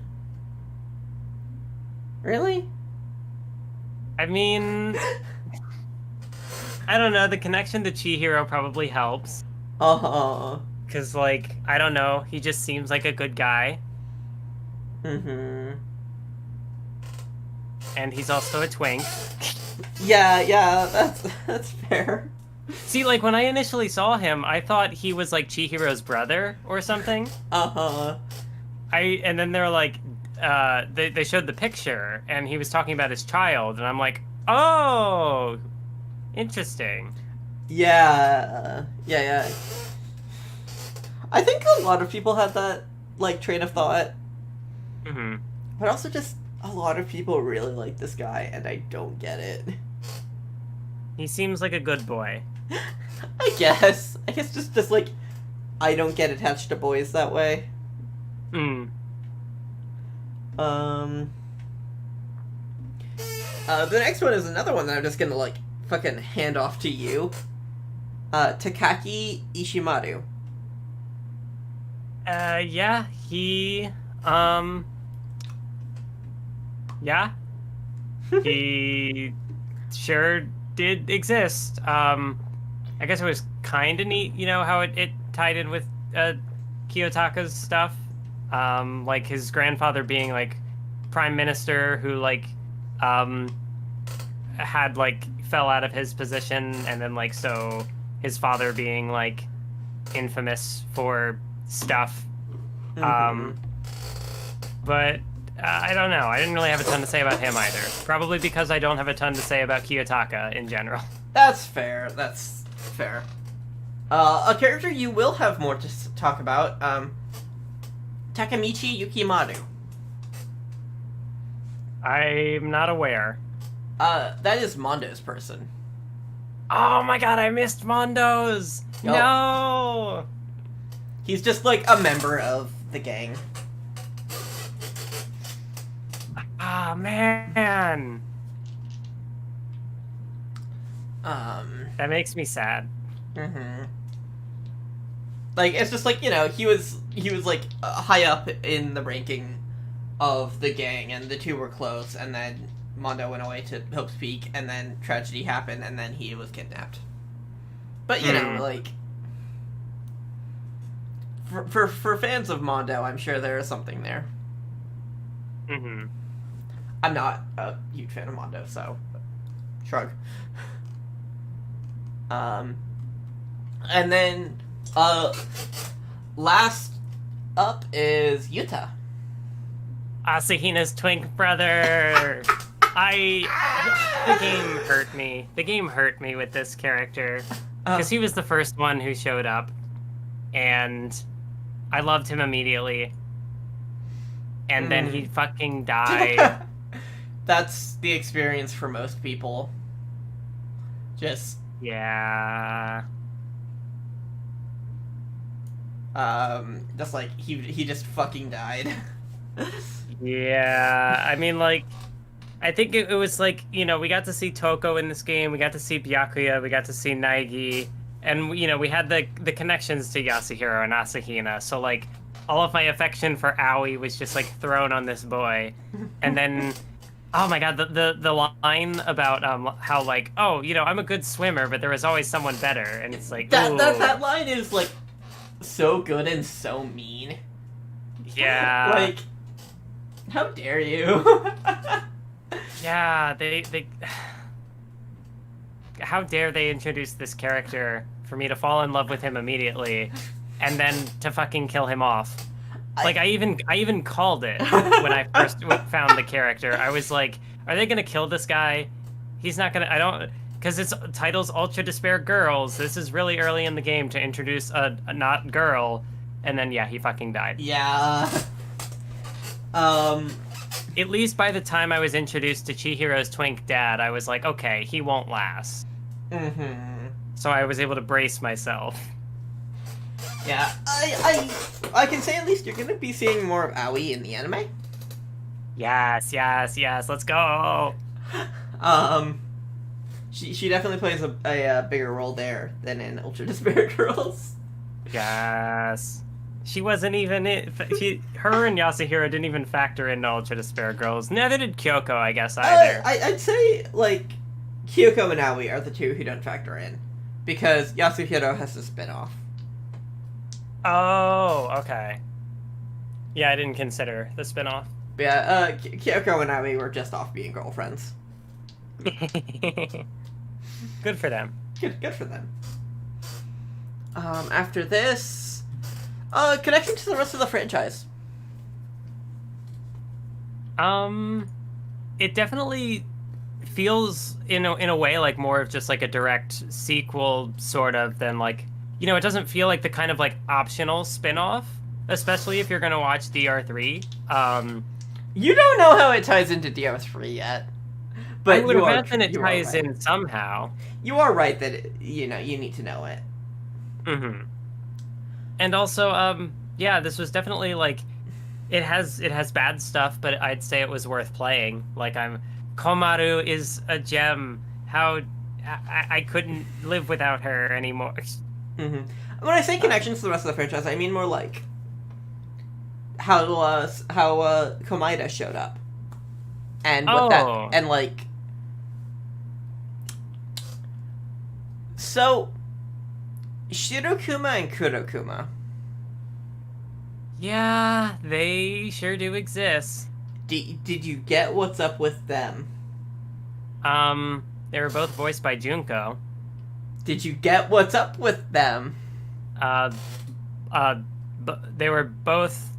Really? I mean, I don't know. The connection to Chihiro probably helps. Uh-huh. Because, like, I don't know. He just seems like a good guy. Mm-hmm. And he's also a twink. Yeah, that's fair. See, like, when I initially saw him, I thought he was, like, Chihiro's brother or something. Uh-huh. And then they're like, they showed the picture, and he was talking about his child, and I'm like, oh, interesting. Yeah. I think a lot of people had that, like, train of thought. Mm-hmm. But also just a lot of people really like this guy, and I don't get it. He seems like a good boy. I guess just like, I don't get attached to boys that way. Mm. The next one is another one that I'm just gonna, like, fucking hand off to you. Takaki Ishimaru. Yeah, yeah. He sure did exist. I guess it was kind of neat, you know, how it tied in with, Kiyotaka's stuff. Like, his grandfather being, like, prime minister who, like, had, like, fell out of his position, and then, like, so his father being, like, infamous for stuff. Mm-hmm. But I don't know. I didn't really have a ton to say about him either. Probably because I don't have a ton to say about Kiyotaka in general. That's fair. That's fair. A character you will have more to talk about, Takemichi Yukimaru. I'm not aware. That is Mondo's person. Oh my god, I missed Mondo's! Yup. No! He's just, like, a member of the gang. Ah, man! That makes me sad. Mm-hmm. Like, it's just like, you know, he was like, high up in the ranking of the gang, and the two were close, and then Mondo went away to Hope's Peak, and then tragedy happened, and then he was kidnapped. But, you know, like, for fans of Mondo, I'm sure there is something there. Mm-hmm. I'm not a huge fan of Mondo, so shrug. And then last up is Yuta. Asahina's twink brother. The game hurt me. The game hurt me with this character because he was the first one who showed up, and I loved him immediately. And then he fucking died. That's the experience for most people. Just yeah. just like he just fucking died. Yeah, I mean, like, I think it was like, you know, we got to see Toko in this game, we got to see Byakuya, we got to see Naegi, and, you know, we had the connections to Yasuhiro and Asahina, so, like, all of my affection for Aoi was just, like, thrown on this boy. And then, oh my god, the line about how, like, oh, you know, I'm a good swimmer, but there was always someone better, and it's like, that line is, like, so good and so mean. Yeah. Like, how dare you? Yeah, they how dare they introduce this character for me to fall in love with him immediately, and then to fucking kill him off. Like, I even called it when I first found the character. I was like, are they gonna kill this guy? He's not gonna, because its title's Ultra Despair Girls. This is really early in the game to introduce a not girl, and then, yeah, he fucking died. Yeah. At least by the time I was introduced to Chihiro's twink dad, I was like, okay, he won't last. Mm-hmm. So I was able to brace myself. Yeah, I can say at least you're gonna be seeing more of Aoi in the anime. Yes, let's go! She definitely plays a bigger role there than in Ultra Despair Girls. Yes. She wasn't even it. Her and Yasuhiro didn't even factor into Ultra Despair Girls. Neither did Kyoko, I guess, either. I'd say, like, Kyoko and Aoi are the two who don't factor in. Because Yasuhiro has a spin-off. Oh, okay. Yeah, I didn't consider the spin-off. But yeah, Kyoko and Aoi were just off being girlfriends. Good for them. Good for them. After this, connection to the rest of the franchise. It definitely feels in a way like more of just like a direct sequel, sort of, than like, you know, it doesn't feel like the kind of like optional spin-off, especially if you're gonna watch DR3. You don't know how it ties into DR3 yet. But I would imagine it ties in somehow. You are right that, you know, you need to know it. Mm-hmm. And also, yeah, this was definitely, like, it has bad stuff, but I'd say it was worth playing. Like, Komaru is a gem. How... I couldn't live without her anymore. Mm-hmm. When I say connections to the rest of the franchise, I mean more like how Komaeda showed up. And what that... And, like... So... Shirokuma and Kurokuma. Yeah, they sure do exist. Did you get what's up with them? They were both voiced by Junko. Did you get what's up with them? They were both,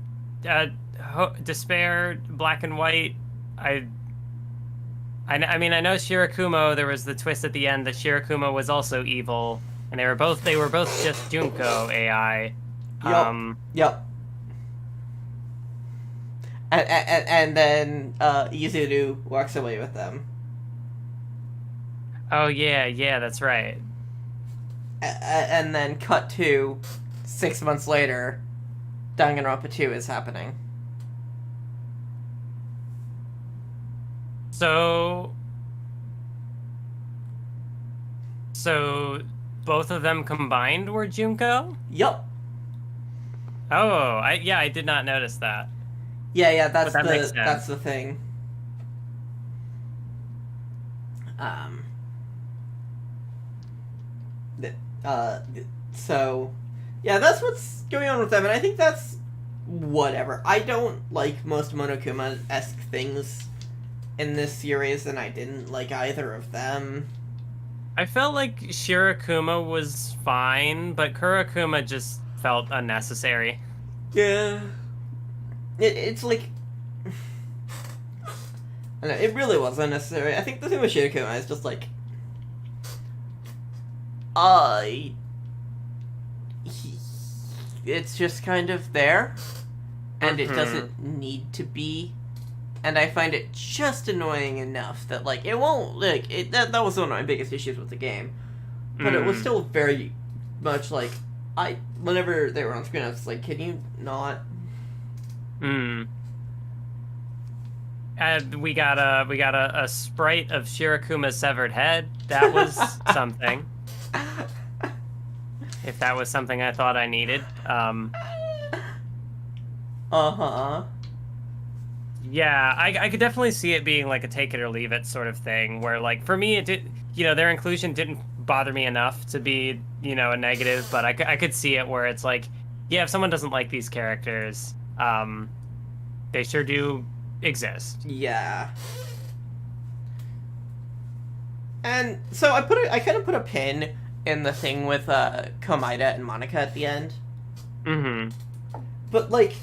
Despair, Black and White. I mean, I know Shirakumo, there was the twist at the end that Shirakumo was also evil. And they were both just Junko AI. Yep. And then Yuzuru walks away with them. Oh yeah, that's right. And then cut to 6 months later, Danganronpa 2 is happening. So both of them combined were Junko? Yup. Oh, I did not notice that. Yeah, that's the thing. So yeah, that's what's going on with them, and I think that's whatever. I don't like most Monokuma-esque things in this series, and I didn't like either of them. I felt like Shirakuma was fine, but Kurokuma just felt unnecessary. Yeah. It's like... I don't know, it really was unnecessary. I think the thing with Shirakuma is just like... It's just kind of there, and it doesn't need to be. And I find it just annoying enough that, like, it won't, like, that was one of my biggest issues with the game. But it was still very much, like, whenever they were on screen, I was like, can you not? We got a sprite of Shirakuma's severed head. That was something. If that was something I thought I needed. Yeah, I could definitely see it being like a take it or leave it sort of thing, where, like, for me, it did, you know, their inclusion didn't bother me enough to be, you know, a negative, but I could see it where it's like, yeah, if someone doesn't like these characters, they sure do exist. Yeah. And so I kind of put a pin in the thing with Komaeda and Monica at the end. But, like,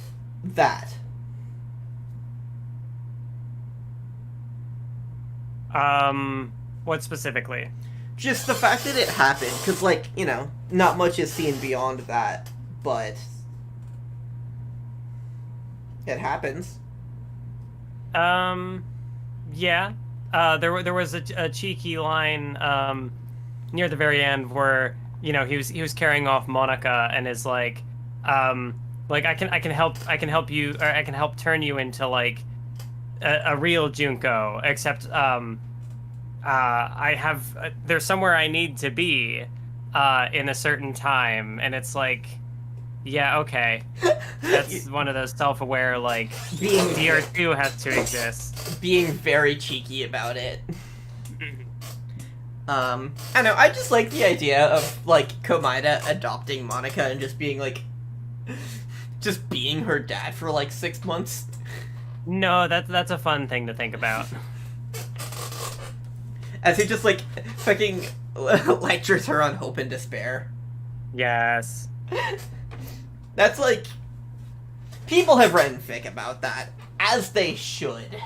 that. What specifically? Just the fact that it happened, because, like, you know, not much is seen beyond that, but it happens. Yeah. There was a cheeky line, near the very end where, you know, he was carrying off Monica and is like, I can help you, or I can help turn you into, like, a real Junko, except, there's somewhere I need to be, in a certain time, and it's like, Yeah, okay. That's one of those self-aware, like, Being DR2 has to exist. being very cheeky about it. I don't know, I just like the idea of, like, Komida adopting Monica and just being, like, just being her dad for, like, 6 months. No, that's a fun thing to think about. As he just, like, fucking lectures her on hope and despair. Yes. That's, like... People have written fic about that. As they should.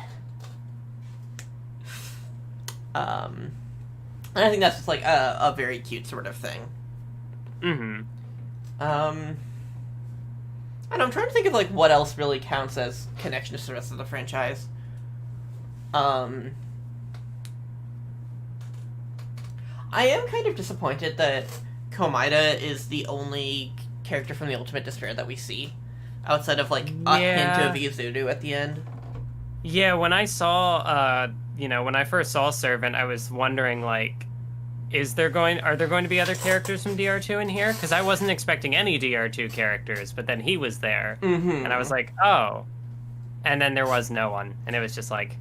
And I think that's just, like, a very cute sort of thing. Mm-hmm. And I'm trying to think of, like, what else really counts as connection to the rest of the franchise. I am kind of disappointed that Komida is the only character from the Ultimate Despair that we see. Outside of, like, a hint of Vtuber at the end. Yeah, when I saw, when I first saw Servant, I was wondering, like, are there going to be other characters from DR2 in here? Because I wasn't expecting any DR2 characters, but then he was there. Mm-hmm. And I was like, oh. And then there was no one. And it was just like,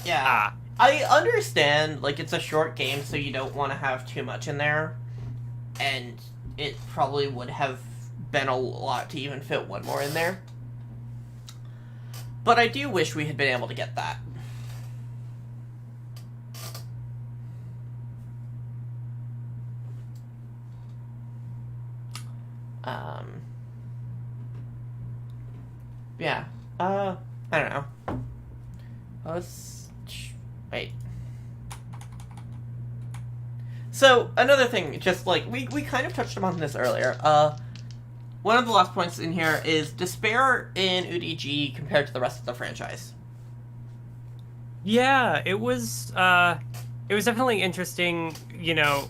yeah. I understand, like, it's a short game, so you don't want to have too much in there. And it probably would have been a lot to even fit one more in there. But I do wish we had been able to get that. Yeah. I don't know. Wait. So, another thing, just like, we kind of touched upon this earlier. One of the last points in here is despair in UDG compared to the rest of the franchise. Yeah, it was definitely interesting, pitting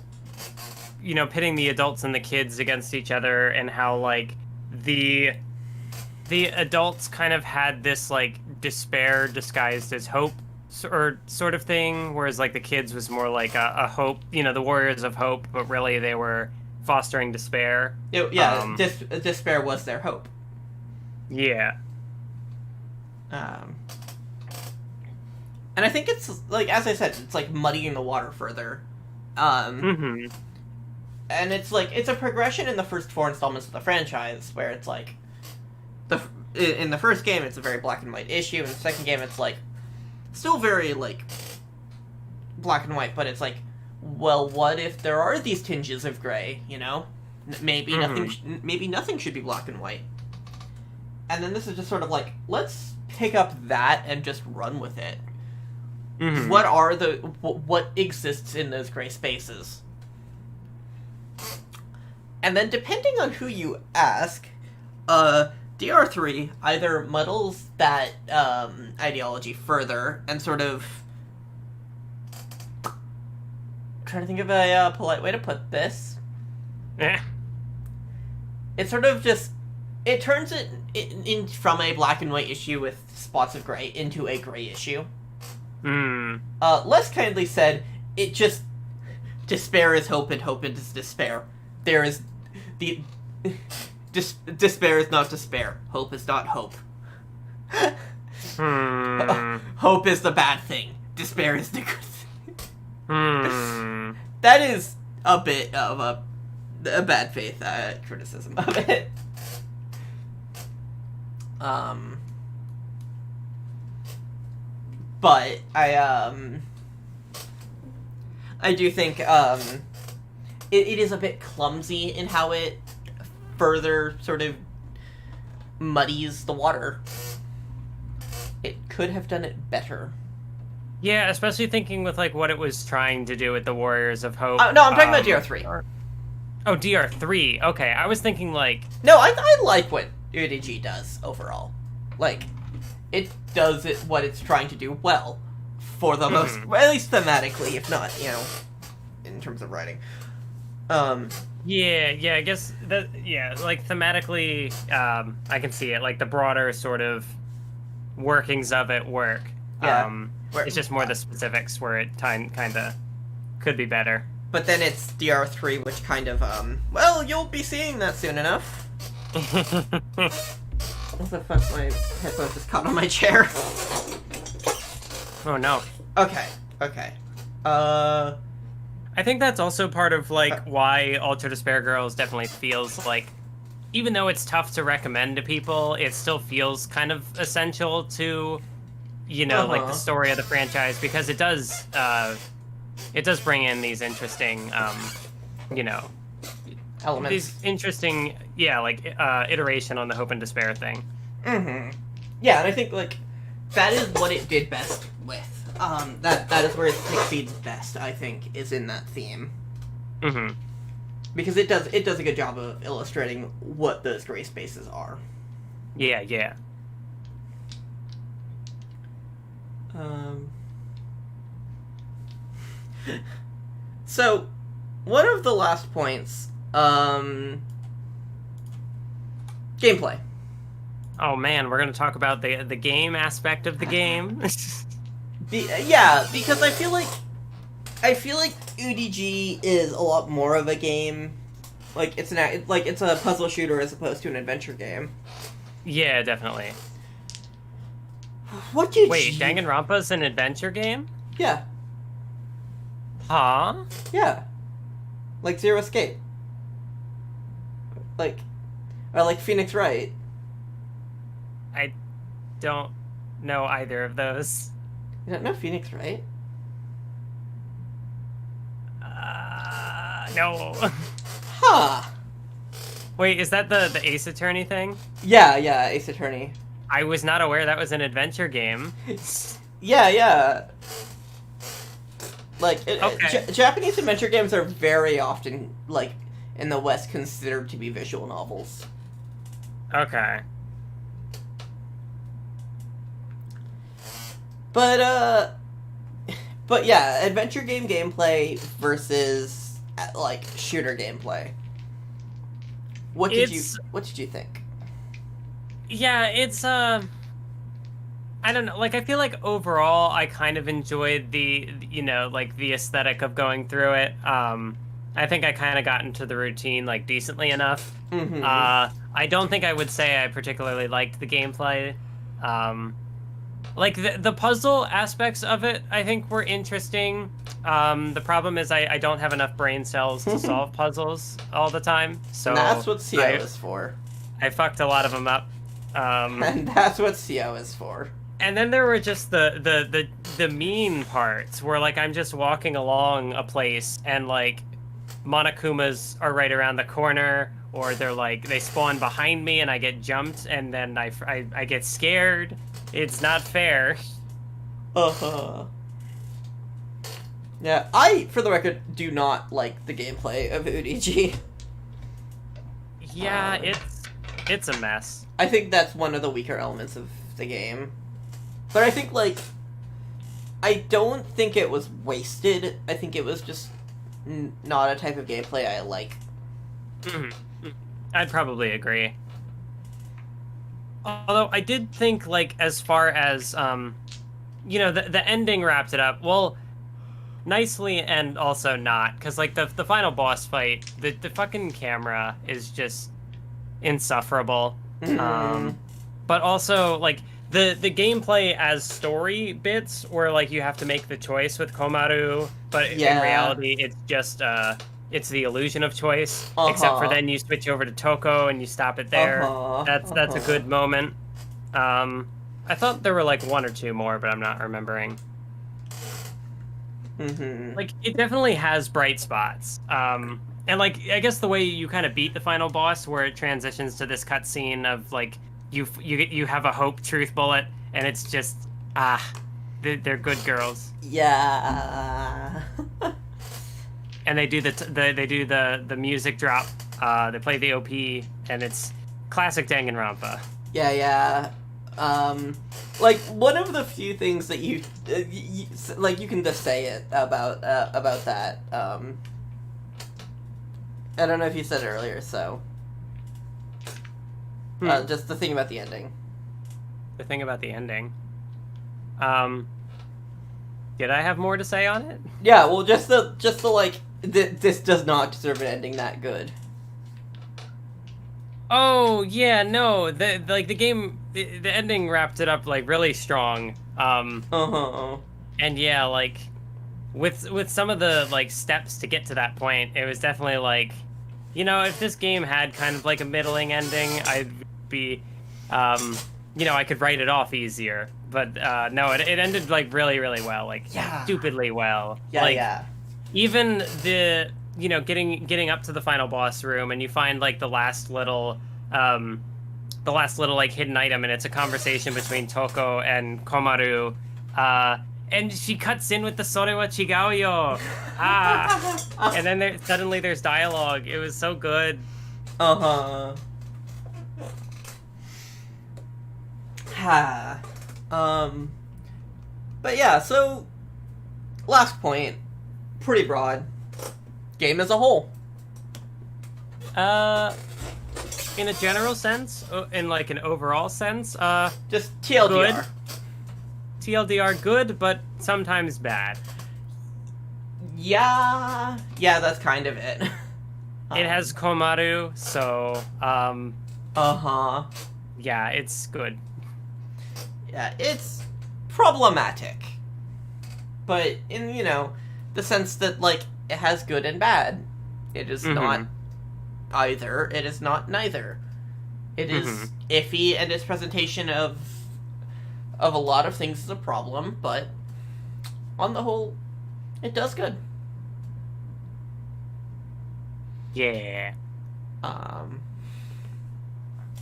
the adults and the kids against each other, and how, like, the adults kind of had this, like, despair disguised as hope or sort of thing, whereas, like, the kids was more like a hope, the warriors of hope, but really they were fostering despair. Despair was their hope. Yeah. And I think it's, like, as I said, it's, like, muddying the water further. Mm-hmm. And it's, like, it's a progression in the first 4 installments of the franchise, where it's, like, in the first game, it's a very black and white issue, in the second game, it's, like, still very, like, black and white, but it's, like, well, what if there are these tinges of gray, Maybe nothing should be black and white. And then this is just sort of like, let's pick up that and just run with it. Mm-hmm. What exists in those gray spaces? And then depending on who you ask, DR3 either muddles that ideology further and sort of... trying to think of a polite way to put this. It sort of just... it turns it in from a black and white issue with spots of gray into a gray issue. Less kindly said, it just... despair is hope and hope is despair. There is... despair is not despair. Hope is not hope. Hope is the bad thing. Despair is the good thing. That is a bit of a bad faith criticism of it. But I do think it is a bit clumsy in how it further sort of muddies the water. It could have done it better. Yeah, especially thinking with, like, what it was trying to do with the Warriors of Hope. No, I'm talking about DR3. Oh, DR3. Okay, I was thinking, like... No, I like what UDG does, overall. Like, it does what it's trying to do well. For the most... at least thematically, if not, in terms of writing. Yeah, I guess that... yeah, like, thematically, I can see it. Like, the broader sort of workings of it work. Yeah. It's just more the specifics where it kind of could be better. But then it's DR3, which kind of, well, you'll be seeing that soon enough. What the fuck? My headphones just caught on my chair. Oh no. Okay. I think that's also part of like why Ultra Despair Girls definitely feels like, even though it's tough to recommend to people, it still feels kind of essential to, you know, like the story of the franchise, because it does bring in these interesting, you know, elements. These interesting, like iteration on the hope and despair thing. Mm-hmm. Yeah, and I think like that is what it did best with. That is where it succeeds best, I think, is in that theme. Mm-hmm. Because it does a good job of illustrating what those gray spaces are. Yeah. So, one of the last points, gameplay. Oh man, we're gonna talk about the game aspect of the game. Because I feel like UDG is a lot more of a game. Like it's a puzzle shooter as opposed to an adventure game. Yeah, definitely. Wait, Danganronpa's an adventure game? Yeah. Huh? Yeah. Like Zero Escape. Or like Phoenix Wright. I don't know either of those. You don't know Phoenix Wright? No. Huh. Wait, is that the Ace Attorney thing? Yeah, Ace Attorney. I was not aware that was an adventure game. Yeah. Like, okay. Japanese adventure games are very often, like, in the West considered to be visual novels. Okay. But yeah, adventure game gameplay versus, like, shooter gameplay. What did you think? Yeah, it's, I don't know, like, I feel like overall I kind of enjoyed the, you know, like, the aesthetic of going through it. I think I kind of got into the routine, like, decently enough. Mm-hmm. I don't think I would say I particularly liked the gameplay. Like, the puzzle aspects of it, I think, were interesting. The problem is I don't have enough brain cells to solve puzzles all the time. So that's what CO is for. I fucked a lot of them up. And that's what CO is for. And then there were just the mean parts where, like, I'm just walking along a place and, like, Monokumas are right around the corner, or they're like, they spawn behind me and I get jumped and then I get scared. It's not fair. Uh-huh. Yeah, I, for the record, do not like the gameplay of UDG. Yeah, it's a mess. I think that's one of the weaker elements of the game. But I think, like, I don't think it was wasted. I think it was just not a type of gameplay I like. Mm-hmm. I'd probably agree. Although I did think, like, as far as, you know, the ending wrapped it up, well, nicely and also not. Because, like, the final boss fight, the fucking camera is just insufferable. Mm-hmm. But also, like, the gameplay as story bits where, like, you have to make the choice with Komaru, but in reality, it's just, it's the illusion of choice, except for then you switch over to Toko and you stop it there. That's a good moment. I thought there were, like, one or two more, but I'm not remembering. Mm-hmm. Like, it definitely has bright spots. And, like, I guess the way you kind of beat the final boss, where it transitions to this cutscene of, like, you have a hope truth bullet, and it's just, they're good girls. Yeah. And they do the music drop. They play the OP, and it's classic Danganronpa. Yeah. Like, one of the few things that you like, you can just say it about that. I don't know if you said it earlier, so. Just the thing about the ending. The thing about the ending. Did I have more to say on it? Yeah, well, just the like, this does not deserve an ending that good. Oh yeah, no, the game, the ending wrapped it up like really strong. Uh-huh. And yeah, like with some of the like steps to get to that point, it was definitely like, if this game had kind of like a middling ending, I'd be, I could write it off easier. But no, it ended like really, really well, like Yeah. stupidly well. Yeah, Like yeah. even getting up to the final boss room, and you find like the last little like hidden item, and it's a conversation between Toko and Komaru. And she cuts in with the "Sore wa chigau yo." And then suddenly there's dialogue. It was so good. Uh-huh. Ha. But yeah, so last point, pretty broad. Game as a whole. In a general sense, in like an overall sense, Just TLDR. good. TLDR, good, but sometimes bad. Yeah, that's kind of it. It has Komaru, so Uh-huh. yeah, it's good. Yeah, it's problematic. But in, the sense that, like, it has good and bad. It is not either. It is not neither. It is iffy, and its presentation of a lot of things is a problem, but on the whole, it does good. Yeah. I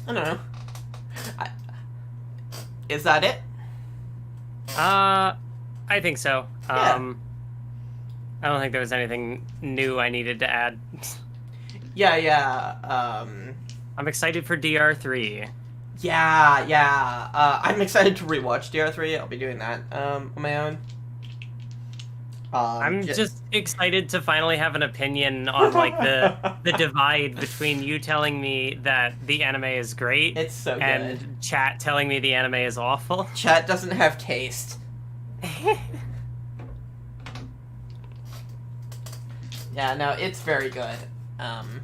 don't know. Is that it? I think so. Yeah. I don't think there was anything new I needed to add. Yeah. I'm excited for DR3. Yeah. I'm excited to rewatch DR3. I'll be doing that on my own. I'm just excited to finally have an opinion on like the divide between you telling me that the anime is great It's so good. and chat telling me the anime is awful. Chat doesn't have taste. Yeah, no, it's very good. And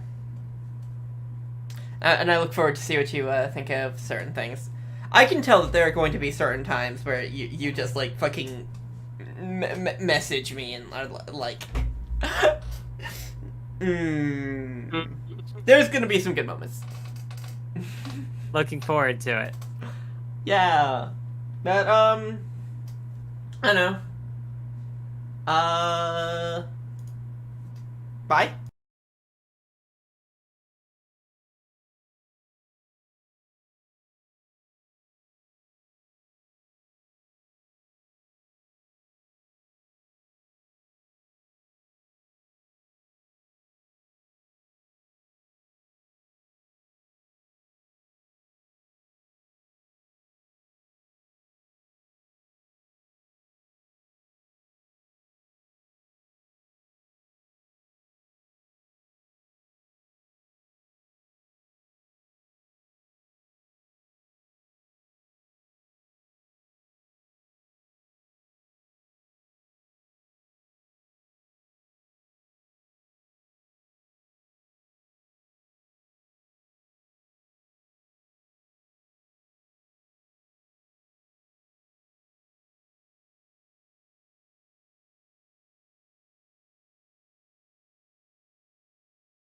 I look forward to see what you think of certain things. I can tell that there are going to be certain times where you just like fucking message me and like there's gonna be some good moments. Looking forward to it. Yeah, but I don't know. Bye.